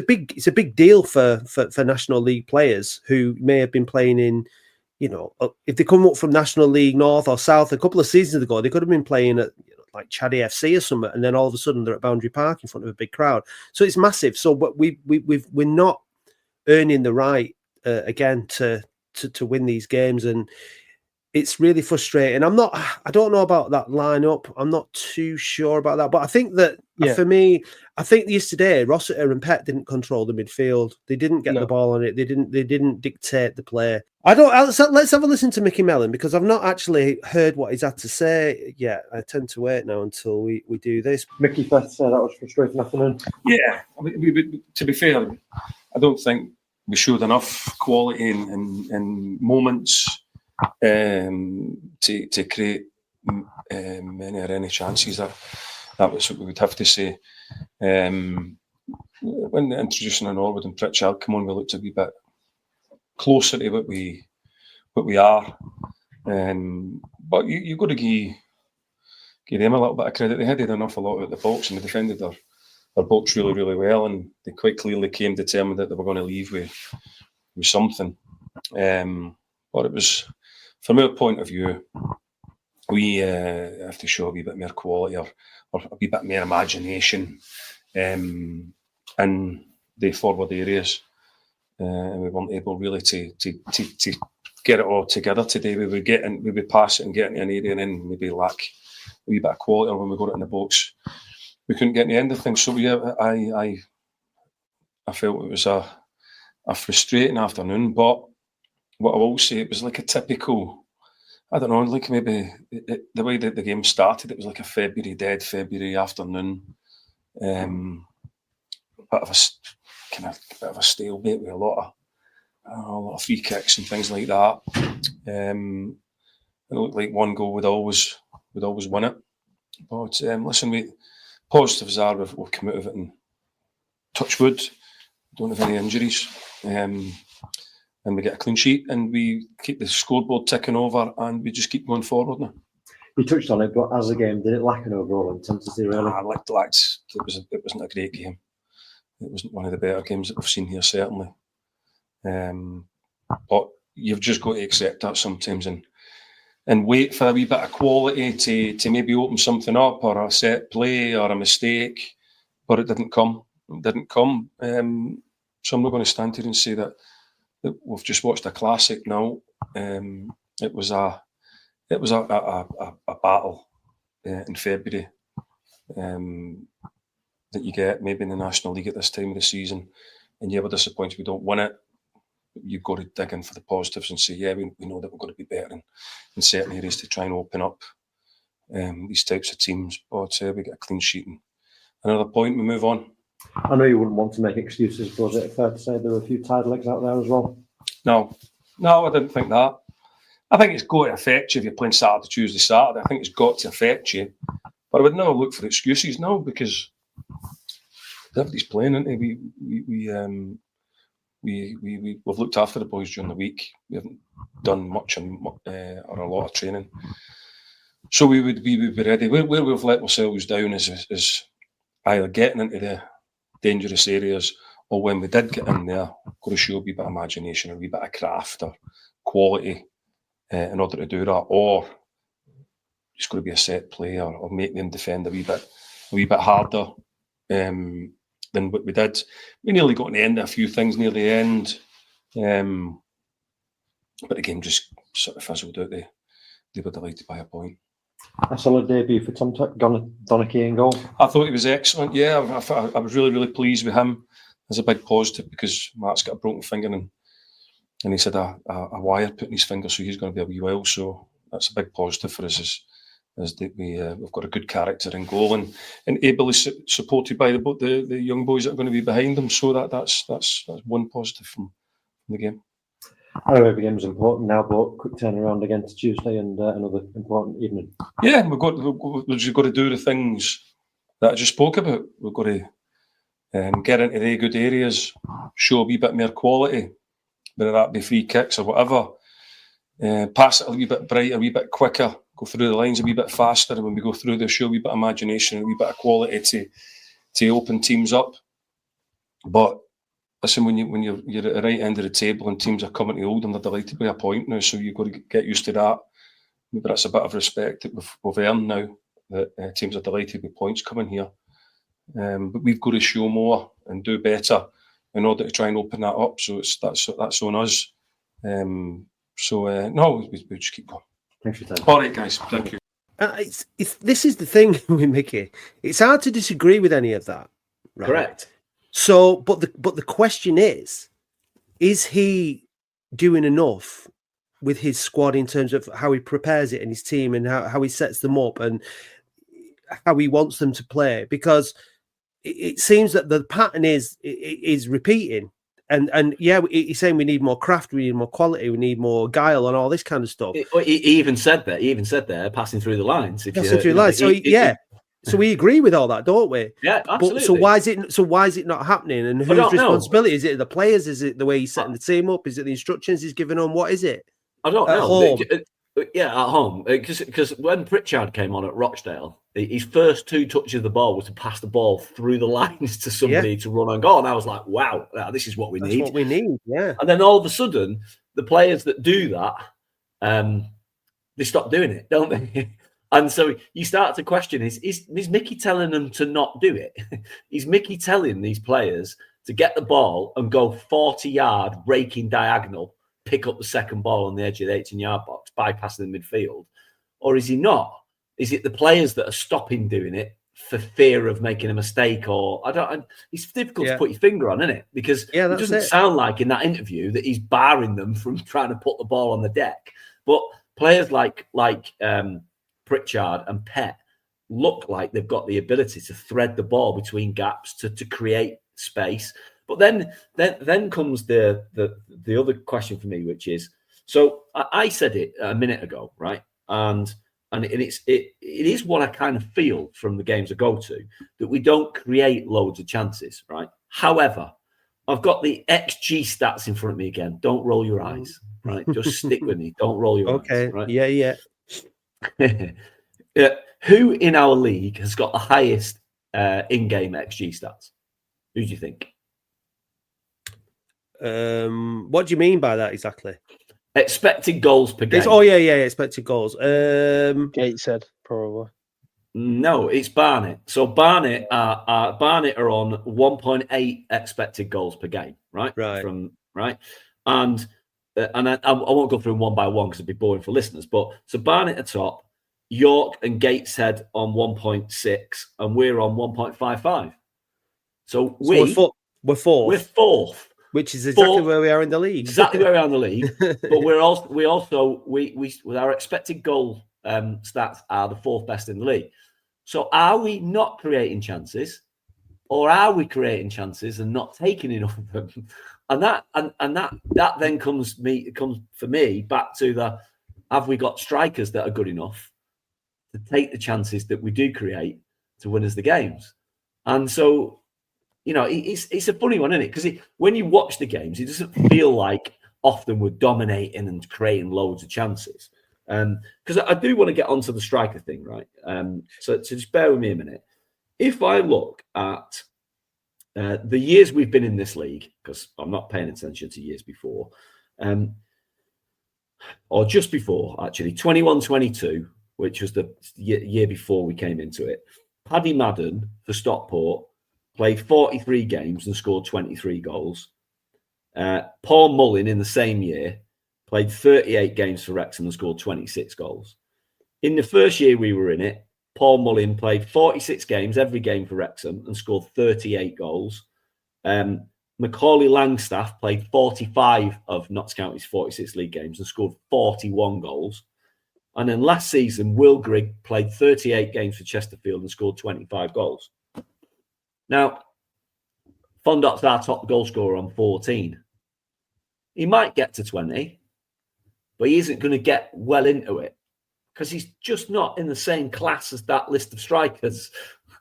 [SPEAKER 1] big deal for National League players who may have been playing in, if they come up from National League North or South a couple of seasons ago, they could have been playing at like Chaddy FC or something, and then all of a sudden they're at Boundary Park in front of a big crowd. So it's massive. So we're not earning the right again to win these games, and it's really frustrating. I don't know about that lineup. I'm not too sure about that, but I think that for me, I think yesterday Rossiter and Pett didn't control the midfield. They didn't get the ball on it. They didn't dictate the play. Let's have a listen to Micky Melon, because I've not actually heard what he's had to say yet. I tend to wait now until we do this.
[SPEAKER 4] Micky, first that was frustrating afternoon.
[SPEAKER 5] Yeah, I mean, to be fair, I don't think we showed enough quality in moments to create many or any chances. That was what we would have to say. When introducing an Norwood and Pritchard come on, we looked a wee bit closer to what we are. But you've got to give them a little bit of credit. They had an awful lot out of the box, and they defended their box really, really well, and they quite clearly came determined that they were going to leave with something. But it was, from our point of view, we have to show a wee bit more quality or a wee bit more imagination in the forward areas. And we weren't able really to get it all together today. We would pass it and get into an area and then maybe lack a wee bit of quality, or when we got it in the box, we couldn't get in the end of things. So yeah, I felt it was a frustrating afternoon. But what I will say, it was like a typical, I don't know, like maybe the way that the game started, it was like a dead February afternoon. Bit of a stalemate with a lot of free kicks and things like that. It looked like one goal would always win it. But listen, positives are we've come out of it and touch wood, don't have any injuries, and we get a clean sheet and we keep the scoreboard ticking over and we just keep going forward now.
[SPEAKER 4] You touched on it, but as a game, did it lack an overall intensity, really?
[SPEAKER 5] It wasn't a great game. It wasn't one of the better games that we've seen here, certainly. But you've just got to accept that sometimes and wait for a wee bit of quality to maybe open something up, or a set play or a mistake, but it didn't come. So I'm not going to stand here and say that we've just watched a classic now. It was a battle in February that you get maybe in the National League at this time of the season, and we're disappointed we don't win it. You've got to dig in for the positives and say, we know that we're going to be better in certain areas to try and open up these types of teams. But we get a clean sheet and another point, we move on.
[SPEAKER 4] I know you wouldn't want to make excuses, but is it fair to say there were a few tired legs out there as well?
[SPEAKER 5] No, I didn't think that. I think it's got to affect you if you're playing Saturday, Tuesday, Saturday. I think it's got to affect you. But I would never look for excuses now, because everybody's playing, isn't they? We've looked after the boys during the week. We haven't done much or a lot of training, so we would be ready. Where we've let ourselves down is either getting into the dangerous areas, or when we did get in there, got to show a wee bit of imagination, or a wee bit of craft or quality in order to do that, or it's got to be a set play or make them defend a wee bit harder than what we did. We nearly got in the end of a few things near the end, but the game just sort of fizzled out. They were delighted by a point.
[SPEAKER 4] A solid debut for Tom Donachie in goal.
[SPEAKER 5] I thought he was excellent. Yeah, I was really, really pleased with him. There's a big positive, because Matt's got a broken finger and he's had a wire put in his finger, so he's going to be a wee while. So that's a big positive for us. Is that we've got a good character in goal and ably supported by the young boys that are going to be behind them. So that's one positive from the game.
[SPEAKER 4] I know every game's important now, but quick turnaround against Tuesday and another important evening.
[SPEAKER 5] Yeah, we've just got to do the things that I just spoke about. We've got to get into the good areas, show a wee bit more quality, whether that be free kicks or whatever. Pass it a wee bit brighter, a wee bit quicker, go through the lines a wee bit faster, and when we go through there, show a wee bit of imagination, a wee bit of quality to open teams up. But listen, when you're at the right end of the table and teams are coming to Oldham, they're delighted by a point now, so you've got to get used to that. Maybe that's a bit of respect that we've earned now, that teams are delighted with points coming here. But we've got to show more and do better in order to try and open that up. So that's on us. No, we just keep going.
[SPEAKER 4] Thanks for your time.
[SPEAKER 5] All right, guys. Thank you.
[SPEAKER 1] This is the thing with Mickey. It's hard to disagree with any of that. Right?
[SPEAKER 2] Correct.
[SPEAKER 1] So, but the question is he doing enough with his squad in terms of how he prepares it and his team and how he sets them up and how he wants them to play? Because it seems that the pattern is repeating. And yeah, he's saying we need more craft, we need more quality, we need more guile and all this kind of stuff.
[SPEAKER 2] He even said that. He even said there, passing through the lines.
[SPEAKER 1] Passing through the lines. So we agree with all that, don't we?
[SPEAKER 2] Yeah, absolutely.
[SPEAKER 1] But so why is it not happening? And whose responsibility is it? The players? Is it the way he's setting the team up? Is it the instructions he's giving them? What is it?
[SPEAKER 2] I don't
[SPEAKER 1] at
[SPEAKER 2] know.
[SPEAKER 1] Home?
[SPEAKER 2] Yeah, at home. Because when Pritchard came on at Rochdale, his first 2 touches of the ball was to pass the ball through the lines to somebody to run on goal. And I was like, wow, this is what we need.
[SPEAKER 1] That's what we need, yeah.
[SPEAKER 2] And then all of a sudden, the players that do that, they stop doing it, don't they? And so you start to question, is Mickey telling them to not do it? Is Mickey telling these players to get the ball and go 40-yard raking diagonal, pick up the second ball on the edge of the 18-yard box, bypassing the midfield? Or is he not? Is it the players that are stopping doing it for fear of making a mistake? Or it's difficult to put your finger on, isn't it? Because it doesn't sound like in that interview that he's barring them from trying to put the ball on the deck. But players like Pritchard and Pett look like they've got the ability to thread the ball between gaps to create space. But then comes the other question for me, which is, so I said it a minute ago, right? And it is what I kind of feel from the games I go to, that we don't create loads of chances, right? However, I've got the XG stats in front of me again. Don't roll your eyes, right? Just stick with me. Don't roll your eyes. Right?
[SPEAKER 1] Yeah.
[SPEAKER 2] Who in our league has got the highest in-game XG stats? Who do you think?
[SPEAKER 1] What do you mean by that exactly?
[SPEAKER 2] Expected goals per game.
[SPEAKER 1] Expected goals.
[SPEAKER 3] Gates said probably.
[SPEAKER 2] No, it's Barnet. So Barnet are on 1.8 expected goals per game, right?
[SPEAKER 1] Right.
[SPEAKER 2] And I won't go through them one by one because it'd be boring for listeners. But so Barnet at top, York and Gateshead on 1.6, and we're on 1.55. So we're fourth. We're fourth.
[SPEAKER 1] Which is exactly where we are in the league.
[SPEAKER 2] Exactly where we are in the league. But with our expected goal stats are the 4th best in the league. So are we not creating chances, or are we creating chances and not taking enough of them? And that then comes for me back to the, have we got strikers that are good enough to take the chances that we do create to win us the games? And so, it's a funny one, isn't it? Because when you watch the games, it doesn't feel like often we're dominating and creating loads of chances. Because I do want to get onto the striker thing, right? So just bear with me a minute. If I look at the years we've been in this league, because I'm not paying attention to years before, or just before, actually, 21-22, which was the year before we came into it, Paddy Madden for Stockport played 43 games and scored 23 goals. Paul Mullin in the same year played 38 games for Wrexham and scored 26 goals. In the first year we were in it, Paul Mullin played 46 games, every game for Wrexham, and scored 38 goals. Macaulay Langstaff played 45 of Notts County's 46 league games and scored 41 goals. And then last season, Will Grigg played 38 games for Chesterfield and scored 25 goals. Now, Fondot's our top goal scorer on 14. He might get to 20, but he isn't going to get well into it because he's just not in the same class as that list of strikers.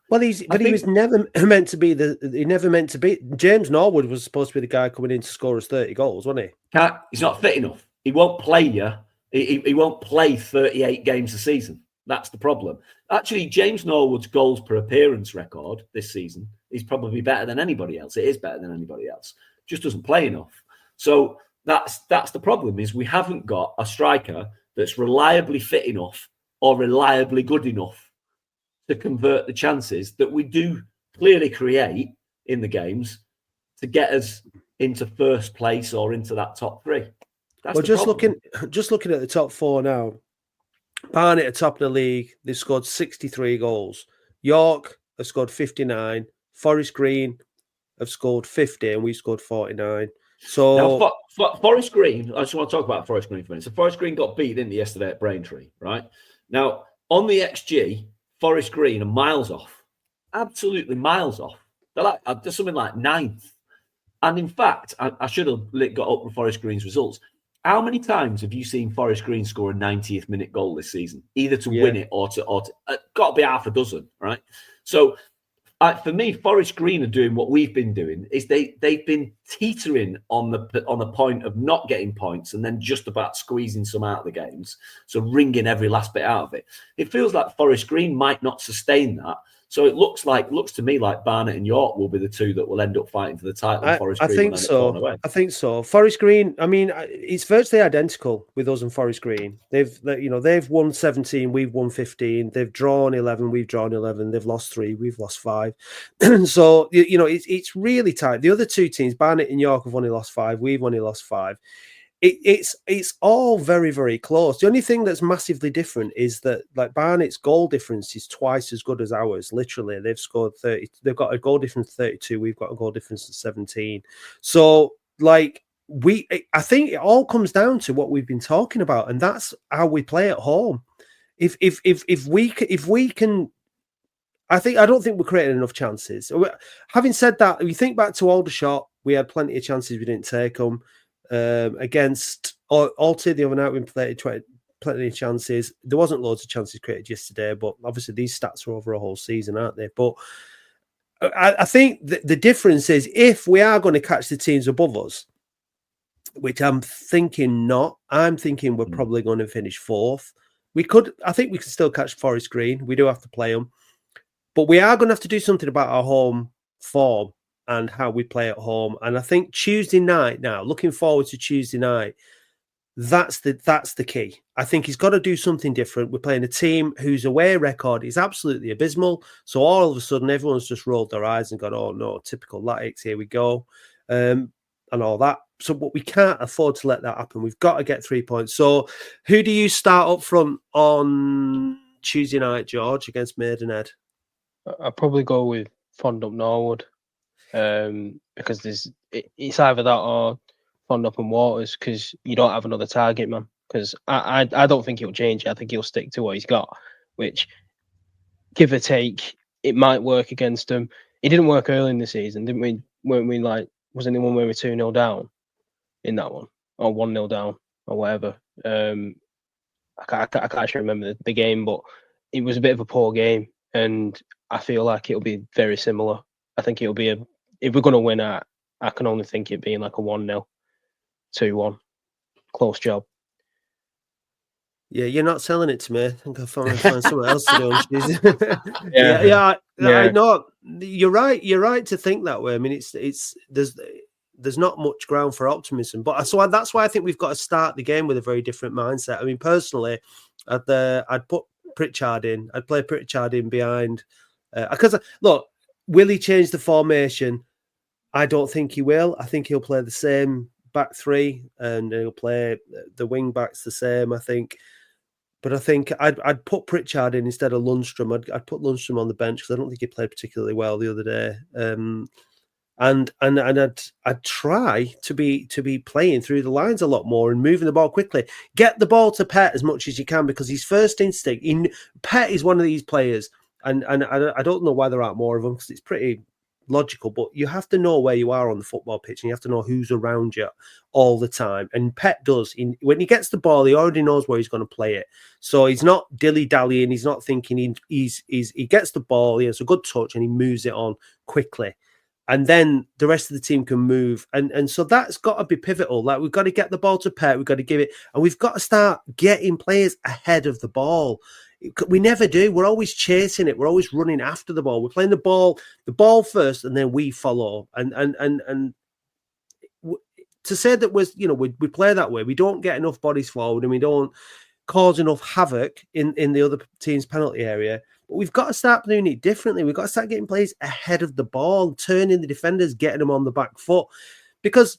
[SPEAKER 1] Well, he was never meant to be James Norwood was supposed to be the guy coming in to score us 30 goals, wasn't he?
[SPEAKER 2] He's not fit enough. He won't play you. He won't play 38 games a season. That's the problem. Actually, James Norwood's goals per appearance record this season is probably better than anybody else. It is better than anybody else. Just doesn't play enough. So that's the problem, is we haven't got a striker that's reliably fit enough or reliably good enough to convert the chances that we do clearly create in the games to get us into first place or into that top three. That's
[SPEAKER 1] just looking at the top four now. Barnet at top of the league, they've scored 63 goals. York have scored 59. Forest Green have scored 50, and we scored 49. So
[SPEAKER 2] now, Forest Green, I just want to talk about Forest Green for a minute. So Forest Green got beat, didn't they, yesterday at Braintree, right? Now, on the XG, Forest Green are miles off. Absolutely miles off. They're something like 9th. And in fact, I should have got up with Forest Green's results. How many times have you seen Forest Green score a 90th minute goal this season, either to win it or to got to be half a dozen, right? So for me, Forest Green are doing what we've been doing. Is they've been teetering on the point of not getting points and then just about squeezing some out of the games, so wringing every last bit out of it. It feels like Forest Green might not sustain that. So it looks to me like Barnet and York will be the two that will end up fighting for the title.
[SPEAKER 1] I think so. Forest Green, I mean, it's virtually identical with us and Forest Green. They've won 17, we've won 15. They've drawn 11, we've drawn 11. They've lost 3, we've lost 5. So it's really tight. The other two teams, Barnet and York, have only lost 5. We've only lost 5. It's all very, very close. The only thing that's massively different is that, like, Barnet's goal difference is twice as good as ours. Literally, they've scored 30. They've got a goal difference of 32. We've got a goal difference of 17. So, like, I think it all comes down to what we've been talking about, and that's how we play at home. If we can. I don't think we're creating enough chances. Having said that, if you think back to Aldershot, we had plenty of chances, we didn't take them. Against Alty the other night, we played plenty of chances. There wasn't loads of chances created yesterday, but obviously these stats are over a whole season, aren't they? But I think the difference is, if we are going to catch the teams above us, which I'm thinking not, I'm thinking we're probably going to finish 4th. I think we can still catch Forest Green. We do have to play them, but we are going to have to do something about our home form and how we play at home. And I think Tuesday night, now looking forward to Tuesday night, that's the key. I think he's got to do something different. We're playing a team whose away record is absolutely abysmal. So all of a sudden, everyone's just rolled their eyes and gone, "Oh no, typical Latics, here we go," and all that. So, but we can't afford to let that happen. We've got to get 3 points. So, who do you start up front on Tuesday night, George, against Maidenhead?
[SPEAKER 3] I'll probably go with Fondop Norwood. Because it's either that or Fondop and Waters, because you don't have another target man. Because I don't think he'll change it. I think he'll stick to what he's got, which, give or take, it might work against him. It didn't work early in the season, didn't we? Weren't we, like, wasn't it one where we were 2-0 down in that one, or 1-0 down, or whatever? I can't actually remember the game, but it was a bit of a poor game, and I feel like it'll be very similar. I think it'll be if we're going to win, I can only think it being like a 1-0, 2-1, close job.
[SPEAKER 1] Yeah, you're not selling it to me. I think I'll find something else to do on Tuesday. I know. You're right. You're right to think that way. I mean, there's not much ground for optimism, but that's why I think we've got to start the game with a very different mindset. I mean, personally, I'd put Pritchard in. I'd play Pritchard in behind, because look, will he change the formation? I don't think he will. I think he'll play the same back three, and he'll play the wing backs the same, I think. But I think I'd put Pritchard in instead of Lundstrom. I'd put Lundstrom on the bench because I don't think he played particularly well the other day. And I'd try to be playing through the lines a lot more and moving the ball quickly. Get the ball to Pet as much as you can, because his first instinct. Pet is one of these players, and I don't know why there aren't more of them, because it's pretty logical, but you have to know where you are on the football pitch, and you have to know who's around you all the time. And Pep does. When he gets the ball, he already knows where he's going to play it. So he's not dilly-dallying. He's not thinking. He gets the ball, he has a good touch, and he moves it on quickly. And then the rest of the team can move. And so that's got to be pivotal. Like, we've got to get the ball to Pep. We've got to give it. And we've got to start getting players ahead of the ball. We never do. We're always chasing it. We're always running after the ball. We're playing the ball first, and then we follow. And to say that we play that way, we don't get enough bodies forward, and we don't cause enough havoc in the other team's penalty area. But we've got to start doing it differently. We've got to start getting players ahead of the ball, turning the defenders, getting them on the back foot. Because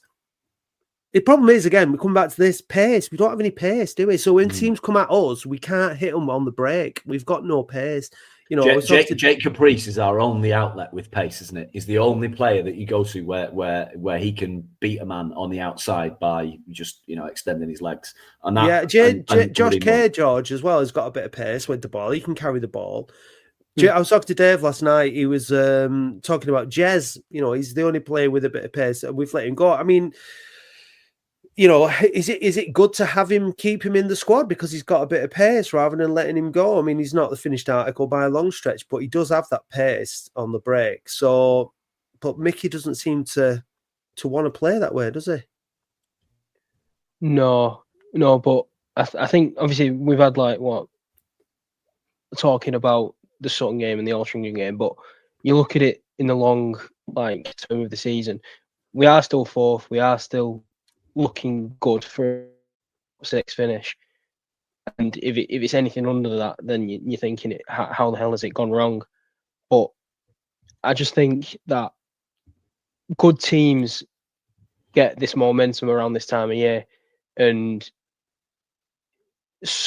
[SPEAKER 1] the problem is, again, we come back to this pace. We don't have any pace, do we? So when teams come at us, we can't hit them on the break. We've got no pace.
[SPEAKER 2] Jake Caprice is our only outlet with pace, isn't it? He's the only player that you go to where he can beat a man on the outside by just extending his legs. And that,
[SPEAKER 1] Josh Kerr, George, as well, has got a bit of pace with the ball. He can carry the ball. I was talking to Dave last night. He was talking about Jez. He's the only player with a bit of pace, and we've let him go. I mean, is it good to keep him in the squad because he's got a bit of pace rather than letting him go? I mean, he's not the finished article by a long stretch, but he does have that pace on the break. So, but Mickey doesn't seem to want to play that way, does he?
[SPEAKER 3] No, but I think obviously we've had talking about the Sutton game and the Altrincham game, but you look at it in the long term of the season, we are still fourth. We are still looking good for a 6 finish, and if it's anything under that, then you're thinking, how the hell has it gone wrong? But I just think that good teams get this momentum around this time of year, and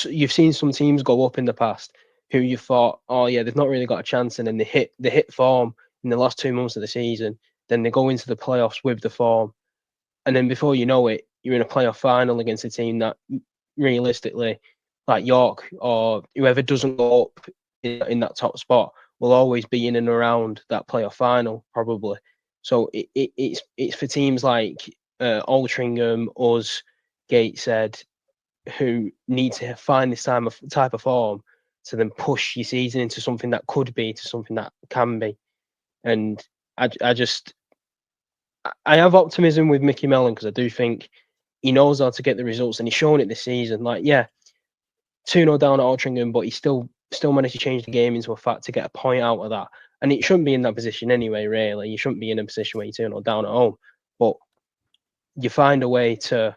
[SPEAKER 3] you've seen some teams go up in the past who you thought, oh yeah, they've not really got a chance, and then they hit form in the last 2 months of the season, then they go into the playoffs with the form. And then before you know it, you're in a playoff final against a team that realistically, like York or whoever doesn't go up in that top spot, will always be in and around that playoff final, probably. So it's for teams like Altrincham, us, Gateshead, who need to find this type of form to then push your season into something that could be to something that can be. And I have optimism with Micky Melon because I do think he knows how to get the results, and he's shown it this season. 2-0 down at Altrincham, but he still managed to change the game into a fact to get a point out of that. And it shouldn't be in that position anyway, really. You shouldn't be in a position where you're 2-0 down at home. But you find a way to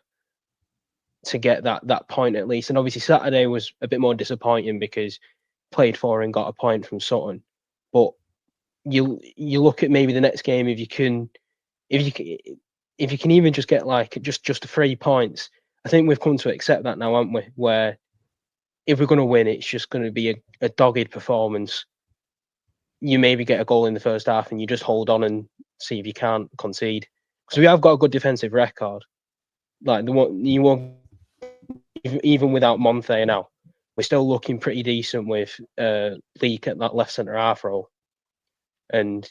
[SPEAKER 3] get that point at least. And obviously Saturday was a bit more disappointing because played for and got a point from Sutton. But you look at maybe the next game, if you can even just get just 3 points. I think we've come to accept that now, haven't we? Where if we're going to win, it's just going to be a dogged performance. You maybe get a goal in the first half and you just hold on and see if you can't concede. Because we have got a good defensive record. Like the one you won't, even without Monte now, we're still looking pretty decent with Leek at that left centre half role. And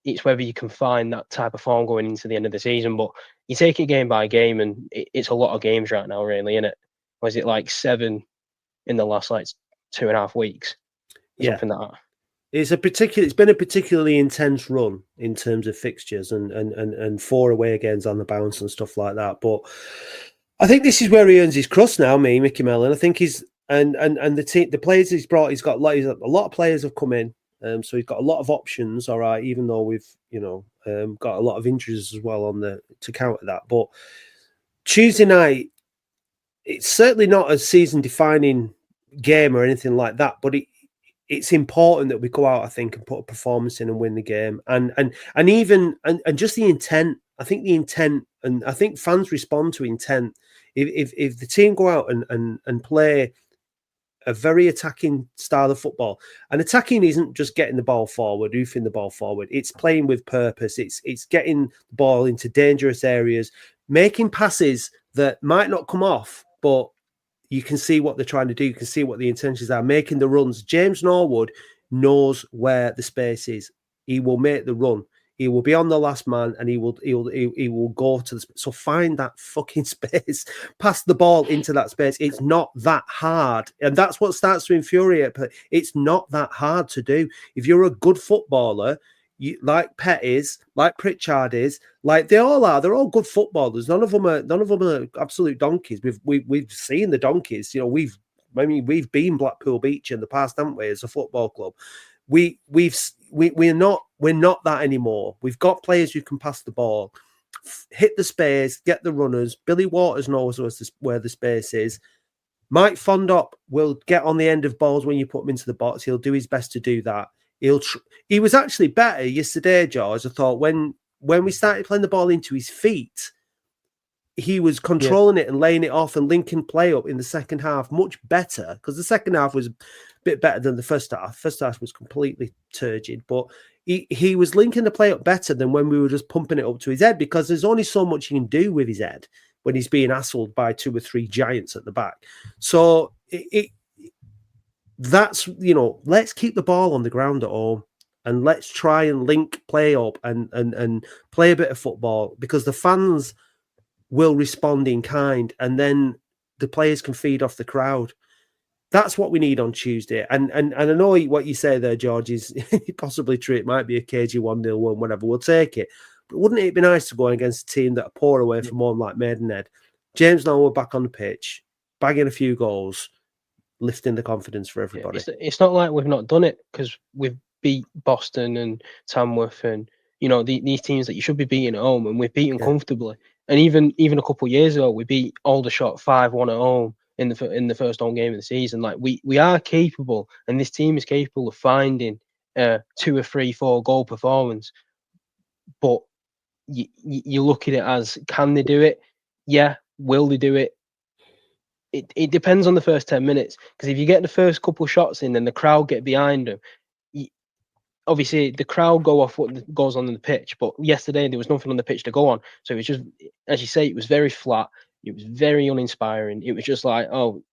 [SPEAKER 3] it's whether you can find that type of form going into the end of the season. But you take it game by game, and it's a lot of games right now, really, isn't it? Or is it 7 in the last 2.5 weeks?
[SPEAKER 1] Yeah.
[SPEAKER 3] Something like that.
[SPEAKER 1] It's been a particularly intense run in terms of fixtures and 4 away games on the bounce and stuff like that. But I think this is where he earns his crust now, Micky Melon. I think he's and the team, the players he's brought, he's got a lot of players have come in. So he's got a lot of options, all right, even though we've, got a lot of injuries as well to counter that. But Tuesday night, it's certainly not a season-defining game or anything like that, but it's important that we go out, I think, and put a performance in and win the game. And just the intent, I think the intent, and I think fans respond to intent. If the team go out and play a very attacking style of football, and attacking isn't just getting the ball forward, oofing the ball forward. It's playing with purpose. It's getting the ball into dangerous areas, making passes that might not come off, but you can see what they're trying to do. You can see what the intentions are, making the runs. James Norwood knows where the space is. He will make the run. He will be on the last man, and he will go to the. So find that fucking space, pass the ball into that space. It's not that hard, and that's what starts to infuriate. But it's not that hard to do. If you're a good footballer, like Pet is, like Pritchard is, like they all are. They're all good footballers. None of them are absolute donkeys. We've seen the donkeys. We've been Blackpool Beach in the past, haven't we? As a football club, we're not that anymore. We've got players who can pass the ball, hit the space, get the runners. Billy Waters knows where the space is. Mike Fondop will get on the end of balls when you put him into the box. He'll do his best to do that. He was actually better yesterday, George. I thought when we started playing the ball into his feet, he was controlling it and laying it off and linking play up in the second half much better, because the second half was a bit better than the first half. First half was completely turgid, but he was linking the play up better than when we were just pumping it up to his head, because there's only so much he can do with his head when he's being hassled by 2 or 3 giants at the back. So that's, let's keep the ball on the ground at home, and let's try and link play up and play a bit of football, because the fans will respond in kind, and then the players can feed off the crowd. That's what we need on Tuesday. And I know what you say there, George, is possibly true. It might be a cagey 1-0 win, whatever. We'll take it. But wouldn't it be nice to go against a team that are poor away from home like Maidenhead? James Norwood back on the pitch, bagging a few goals, lifting the confidence for everybody.
[SPEAKER 3] It's not like we've not done it, because we've beat Boston and Tamworth and these teams that you should be beating at home, and we've beaten comfortably. And even a couple of years ago, we beat Aldershot 5-1 at home in the first home game of the season. Like we are capable, and this team is capable of finding 2 or 3, 4 goal performance. But you look at it as, can they do it? Yeah. Will they do it? It depends on the first 10 minutes, because if you get the first couple of shots in, then the crowd get behind them. Obviously, the crowd go off what goes on in the pitch, but yesterday there was nothing on the pitch to go on. So it was just, as you say, it was very flat. It was very uninspiring. It was just like, oh,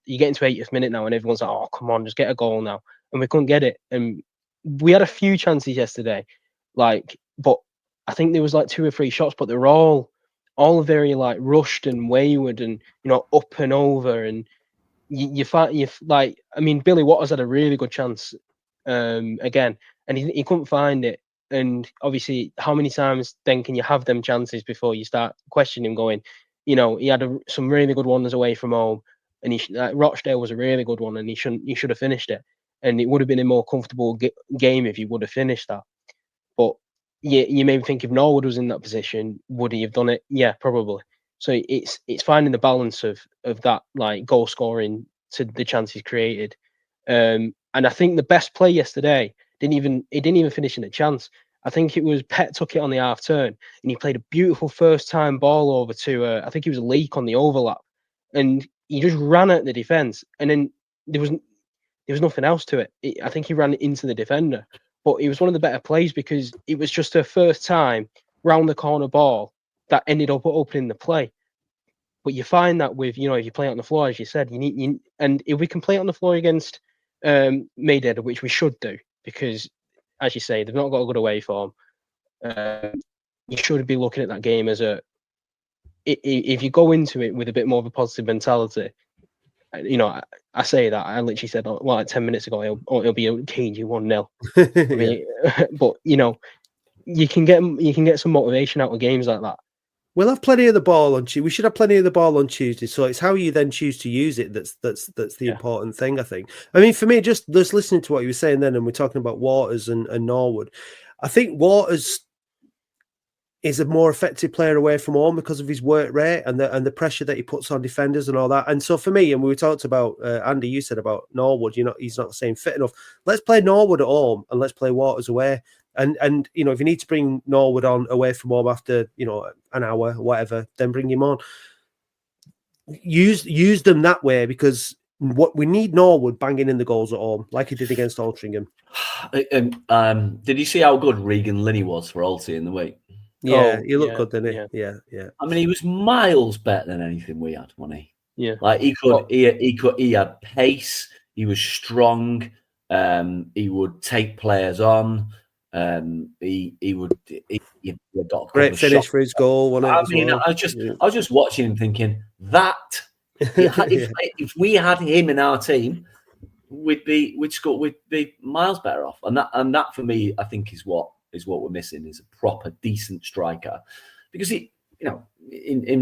[SPEAKER 3] you get into 80th minute now, and everyone's like, oh, come on, just get a goal now. And we couldn't get it. And we had a few chances yesterday, but I think there was 2 or 3 shots, but they were all very rushed and wayward, and up and over. And you Billy Waters had a really good chance again, and he couldn't find it. And obviously, how many times then can you have them chances before you start questioning, going, he had some really good ones away from home, and Rochdale was a really good one, and he should have finished it, and it would have been a more comfortable game if he would have finished that. But you maybe think if Norwood was in that position, would he have done it? Yeah, probably. So it's finding the balance of that goal scoring to the chances created. And I think the best play yesterday didn't even finish in a chance. I think it was Pet took it on the half turn, and he played a beautiful first time ball over to I think it was a Leak on the overlap, and he just ran at the defense, and then there was nothing else to it. I think he ran into the defender, but it was one of the better plays, because it was just a first time round the corner ball that ended up opening the play. But you find that with if you play it on the floor, as you said, and if we can play it on the floor against Maidenhead, which we should do, because as you say, they've not got a good away form. You should be looking at that game as if you go into it with a bit more of a positive mentality. I say that, I literally said 10 minutes ago, it'll be a cagey 1-0. But you can get some motivation out of games like that.
[SPEAKER 1] We'll have plenty of the ball on Tuesday. We should have plenty of the ball on Tuesday. So it's how you then choose to use it that's the important thing, I think. I mean, for me, just listening to what you were saying then, and we're talking about Waters and Norwood, I think Waters is a more effective player away from home because of his work rate and the pressure that he puts on defenders and all that. And so for me, and we talked about Andy, you said about Norwood, he's not saying fit enough. Let's play Norwood at home and let's play Waters away. And if you need to bring Norwood on away from home after an hour, whatever, then bring him on. Use them that way, because what we need Norwood banging in the goals at home, like he did against Altrincham.
[SPEAKER 2] Did you see how good Regan Linney was for Alty in the week?
[SPEAKER 1] Yeah, he looked good, didn't he? Yeah.
[SPEAKER 2] I mean, he was miles better than anything we had, wasn't he?
[SPEAKER 3] Yeah.
[SPEAKER 2] He had pace. He was strong. He would take players on. he would got a couple
[SPEAKER 1] Great
[SPEAKER 2] of
[SPEAKER 1] finish
[SPEAKER 2] shots.
[SPEAKER 1] for his goal, wasn't it?
[SPEAKER 2] I
[SPEAKER 1] as
[SPEAKER 2] mean,
[SPEAKER 1] well?
[SPEAKER 2] I was just watching him thinking that if we had him in our team, we'd be miles better off. And that for me, I think is what we're missing, is a proper decent striker, because in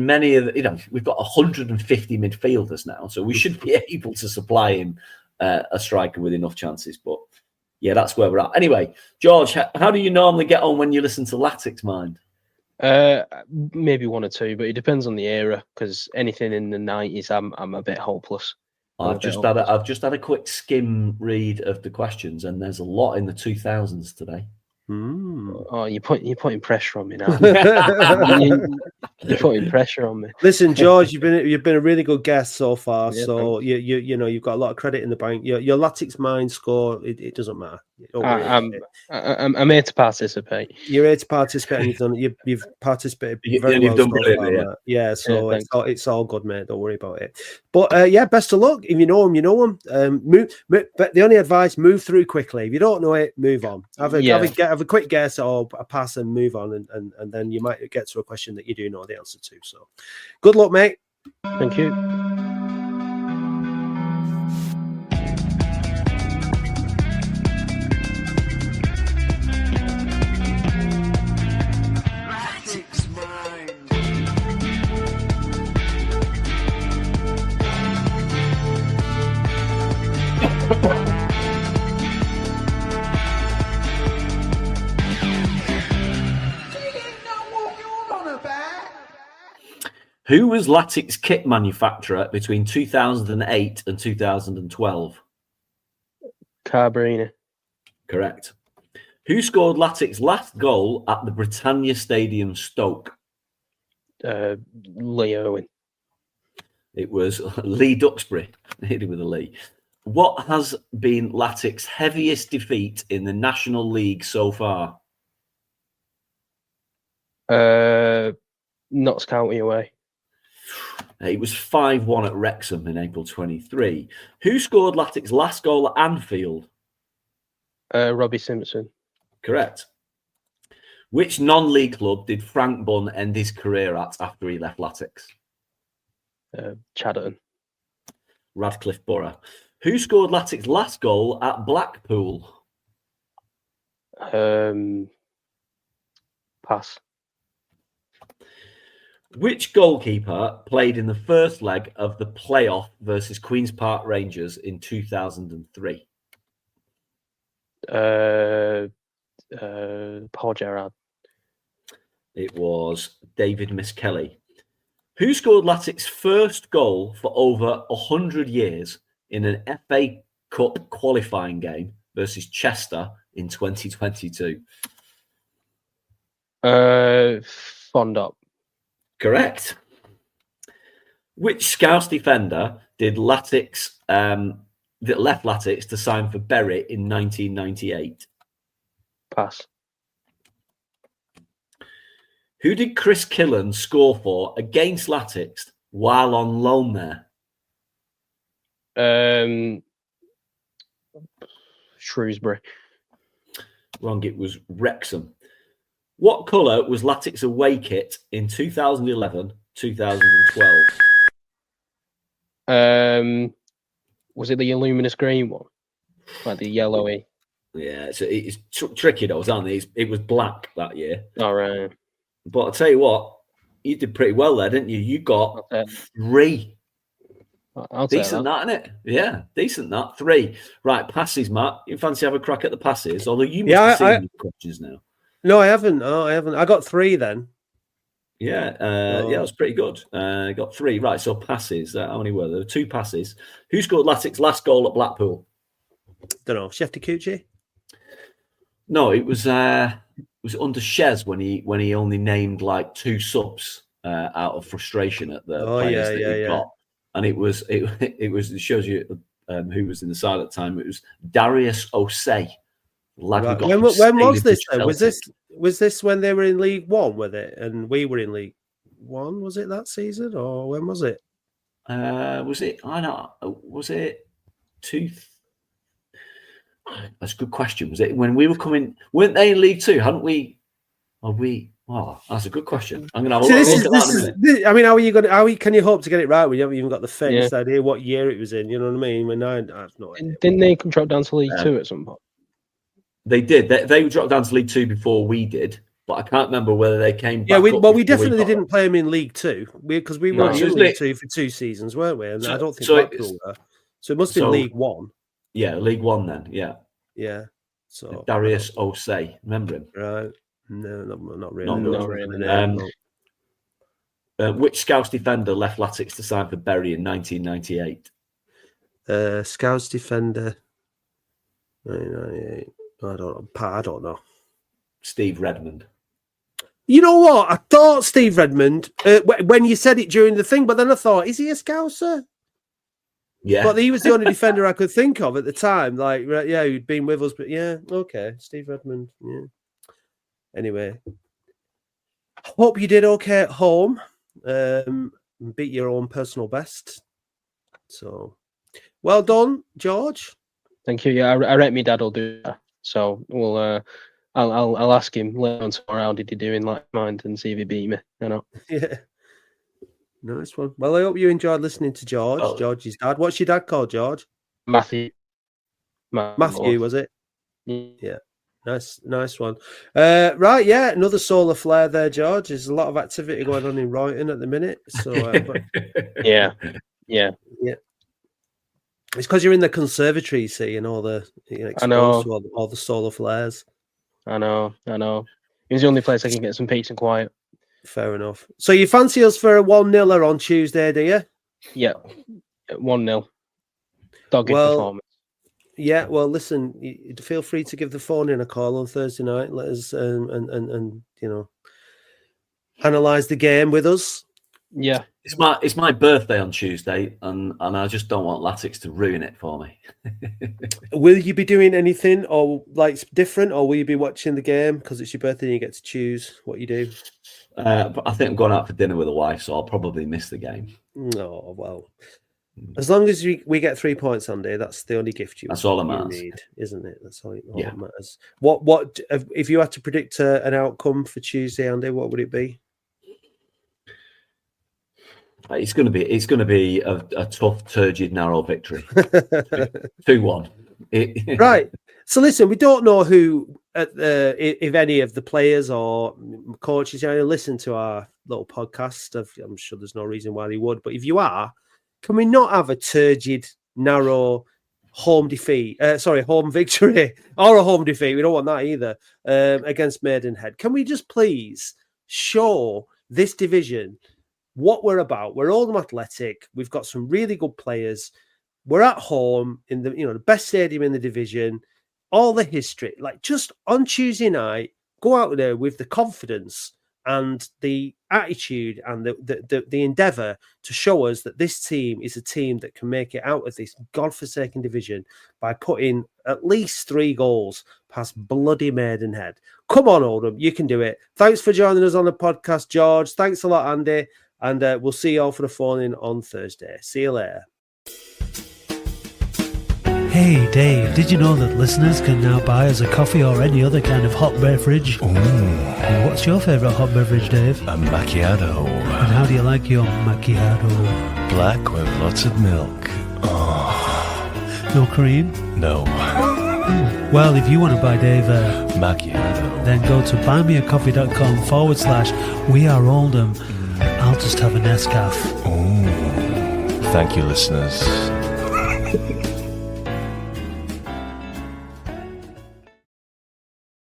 [SPEAKER 2] many of the, we've got 150 midfielders now, so we should be able to supply him a striker with enough chances. But yeah, that's where we're at. Anyway, George, how do you normally get on when you listen to Latic Mind?
[SPEAKER 3] Maybe one or two, but it depends on the era, because anything in the 90s, I'm a bit hopeless.
[SPEAKER 2] I've just had a quick skim read of the questions, and there's a lot in the 2000s today.
[SPEAKER 3] Oh, you're putting pressure on me now. You're putting pressure on me.
[SPEAKER 1] Listen, George, you've been a really good guest so far.
[SPEAKER 3] Yeah,
[SPEAKER 1] so you've got a lot of credit in the bank. Your Latic Mind score, it doesn't matter.
[SPEAKER 3] I'm here to participate.
[SPEAKER 1] You're here to participate, and you've participated very well so far. Yeah, so it's all good, mate. Don't worry about it. But best of luck. If you know them, you know them. But the only advice: move through quickly. If you don't know it, move on. Have a quick guess or a pass and move on, and then you might get to a question that you do know the answer to. So, good luck, mate.
[SPEAKER 3] Thank you.
[SPEAKER 2] Who was Latic's kit manufacturer between 2008 and 2012?
[SPEAKER 3] Carbrina.
[SPEAKER 2] Correct. Who scored Latic's last goal at the Britannia Stadium, Stoke?
[SPEAKER 3] Lee Owen.
[SPEAKER 2] It was Lee Duxbury. Hit it with a Lee. What has been Latic's heaviest defeat in the National League so far?
[SPEAKER 3] Notts County away.
[SPEAKER 2] It was 5-1 at Wrexham in April 23. Who scored Latic's last goal at Anfield?
[SPEAKER 3] Robbie Simpson.
[SPEAKER 2] Correct. Which non-league club did Frank Bunn end his career at after he left Latics?
[SPEAKER 3] Chadderton.
[SPEAKER 2] Radcliffe Borough. Who scored Latic's last goal at Blackpool?
[SPEAKER 3] Pass.
[SPEAKER 2] Which goalkeeper played in the first leg of the playoff versus Queen's Park Rangers in 2003?
[SPEAKER 3] Paul Gerrard.
[SPEAKER 2] It was David Miskelly. Who scored Latic's first goal for over 100 years in an FA Cup qualifying game versus Chester in 2022?
[SPEAKER 3] Fondop.
[SPEAKER 2] Correct. Which Scouse defender did Latics that left Latics to sign for Bury in 1998?
[SPEAKER 3] Pass.
[SPEAKER 2] Who did Chris Killen score for against Latics while on loan there?
[SPEAKER 3] Shrewsbury.
[SPEAKER 2] Wrong, it was Wrexham. What colour was Latics away kit in 2011, 2012?
[SPEAKER 3] Was it the luminous green one? Like the yellowy?
[SPEAKER 2] Yeah, it's tricky though, isn't it? It was black that year.
[SPEAKER 3] All right.
[SPEAKER 2] But I'll tell you what, you did pretty well there, didn't you? You got 3.
[SPEAKER 3] I'll
[SPEAKER 2] decent that, isn't it? Yeah, decent that. 3. Right, passes, Matt. You fancy have a crack at the passes? Although you must have seen the questions now.
[SPEAKER 1] No, I haven't. I got 3 then.
[SPEAKER 2] Yeah, it was pretty good. Got 3. Right, so passes. How many were there? 2 passes. Who scored Latic's last goal at Blackpool?
[SPEAKER 1] Don't know. Shefty Cucci?
[SPEAKER 2] No, it was under Shez when he only named like 2 subs out of frustration at the players that he got. And it shows you who was in the side at the time. It was Darius Osei.
[SPEAKER 1] Right. When was this? Was this when they were in League One with it, and we were in League One? Was it that season, or when was it?
[SPEAKER 2] Was it? I know. Was it 2? That's a good question. Was it when we were coming? Weren't they in League Two? Hadn't we? Are we? Oh, that's a good question. I'm gonna have a look at that in a minute.
[SPEAKER 1] I mean, how are you going? Can you hope to get it right when you haven't even got the faintest idea what year it was in? You know what I mean? When I have no idea.
[SPEAKER 3] Didn't they drop down to League Two at some point?
[SPEAKER 2] They did. They dropped down to League Two before we did, but I can't remember whether they came back.
[SPEAKER 1] Yeah, we definitely didn't play them in League Two because we were in League Two for 2 seasons, weren't we? And I don't think Blackpool were. So it must have been League One.
[SPEAKER 2] Yeah, League One then. Yeah.
[SPEAKER 1] Yeah. So
[SPEAKER 2] Darius Osei, remember him?
[SPEAKER 1] Right. No, not really.
[SPEAKER 3] Not really.
[SPEAKER 2] Which Scouse defender left Latics to sign for Bury in 1998?
[SPEAKER 1] Scouse defender. 1998. I don't know.
[SPEAKER 2] Steve Redmond.
[SPEAKER 1] You know what? I thought Steve Redmond when you said it during the thing, but then I thought, is he a Scouser?
[SPEAKER 2] Yeah,
[SPEAKER 1] but he was the only defender I could think of at the time. Like, yeah, he'd been with us, but yeah, okay, Steve Redmond. Yeah. Anyway, hope you did okay at home. Beat your own personal best. So, well done, George.
[SPEAKER 3] Thank you. Yeah, I reckon my dad will do that. So we'll. I'll ask him later on tomorrow. How did he do in Latic Mind and see if he beat me? You know.
[SPEAKER 1] Yeah. Nice one. Well, I hope you enjoyed listening to George. Oh. George's dad. What's your dad called, George?
[SPEAKER 3] Matthew.
[SPEAKER 1] Matthew, was it? Yeah. Nice one. Right, yeah, another solar flare there, George. There's a lot of activity going on in Royton at the minute. So,
[SPEAKER 3] yeah.
[SPEAKER 1] It's because you're in the conservatory, you see, and all the exposed to all the solar flares.
[SPEAKER 3] I know. It's the only place I can get some peace and quiet.
[SPEAKER 1] Fair enough. So you fancy us for a 1-0 on Tuesday, do you?
[SPEAKER 3] Yeah, 1-0. Dogged performance.
[SPEAKER 1] Yeah, well, listen, feel free to give the phone in a call on Thursday night. Let us and analyse the game with us.
[SPEAKER 3] Yeah,
[SPEAKER 2] it's my birthday on Tuesday, and I just don't want Latics to ruin it for me.
[SPEAKER 1] Will you be doing anything or like different, or will you be watching the game because it's your birthday and you get to choose what you do?
[SPEAKER 2] But I think I'm going out for dinner with a wife, so I'll probably miss the game.
[SPEAKER 1] No, well, as long as we get 3 points, Andy, that's the only gift
[SPEAKER 2] that's all that matters,
[SPEAKER 1] need, isn't it? That's all that matters. What if you had to predict an outcome for Tuesday, Andy? What would it be?
[SPEAKER 2] It's going to be a tough, turgid, narrow victory. 2-1.
[SPEAKER 1] Right. So listen, we don't know who, if any of the players or coaches, listen to our little podcast. I'm sure there's no reason why they would. But if you are, can we not have a turgid, narrow home victory or a home defeat? We don't want that either against Maidenhead. Can we just please show this division what we're about? We're Oldham Athletic. We've got some really good players. We're at home in the best stadium in the division. All the history, like just on Tuesday night, go out there with the confidence and the attitude and the endeavour to show us that this team is a team that can make it out of this godforsaken division by putting at least 3 goals past bloody Maidenhead. Come on, Oldham, you can do it. Thanks for joining us on the podcast, George. Thanks a lot, Andy. And we'll see you all for the phone in on Thursday. See you later.
[SPEAKER 6] Hey Dave, did you know that listeners can now buy us a coffee or any other kind of hot beverage?
[SPEAKER 7] Ooh.
[SPEAKER 6] What's your favourite hot beverage, Dave?
[SPEAKER 7] A macchiato.
[SPEAKER 6] And how do you like your macchiato?
[SPEAKER 7] Black with lots of milk. Oh.
[SPEAKER 6] No cream?
[SPEAKER 7] No.
[SPEAKER 6] Well, if you want to buy Dave a
[SPEAKER 7] macchiato,
[SPEAKER 6] then go to buymeacoffee.com/weareoldham. I'll just have a Nescafe.
[SPEAKER 7] Oh. Thank you, listeners.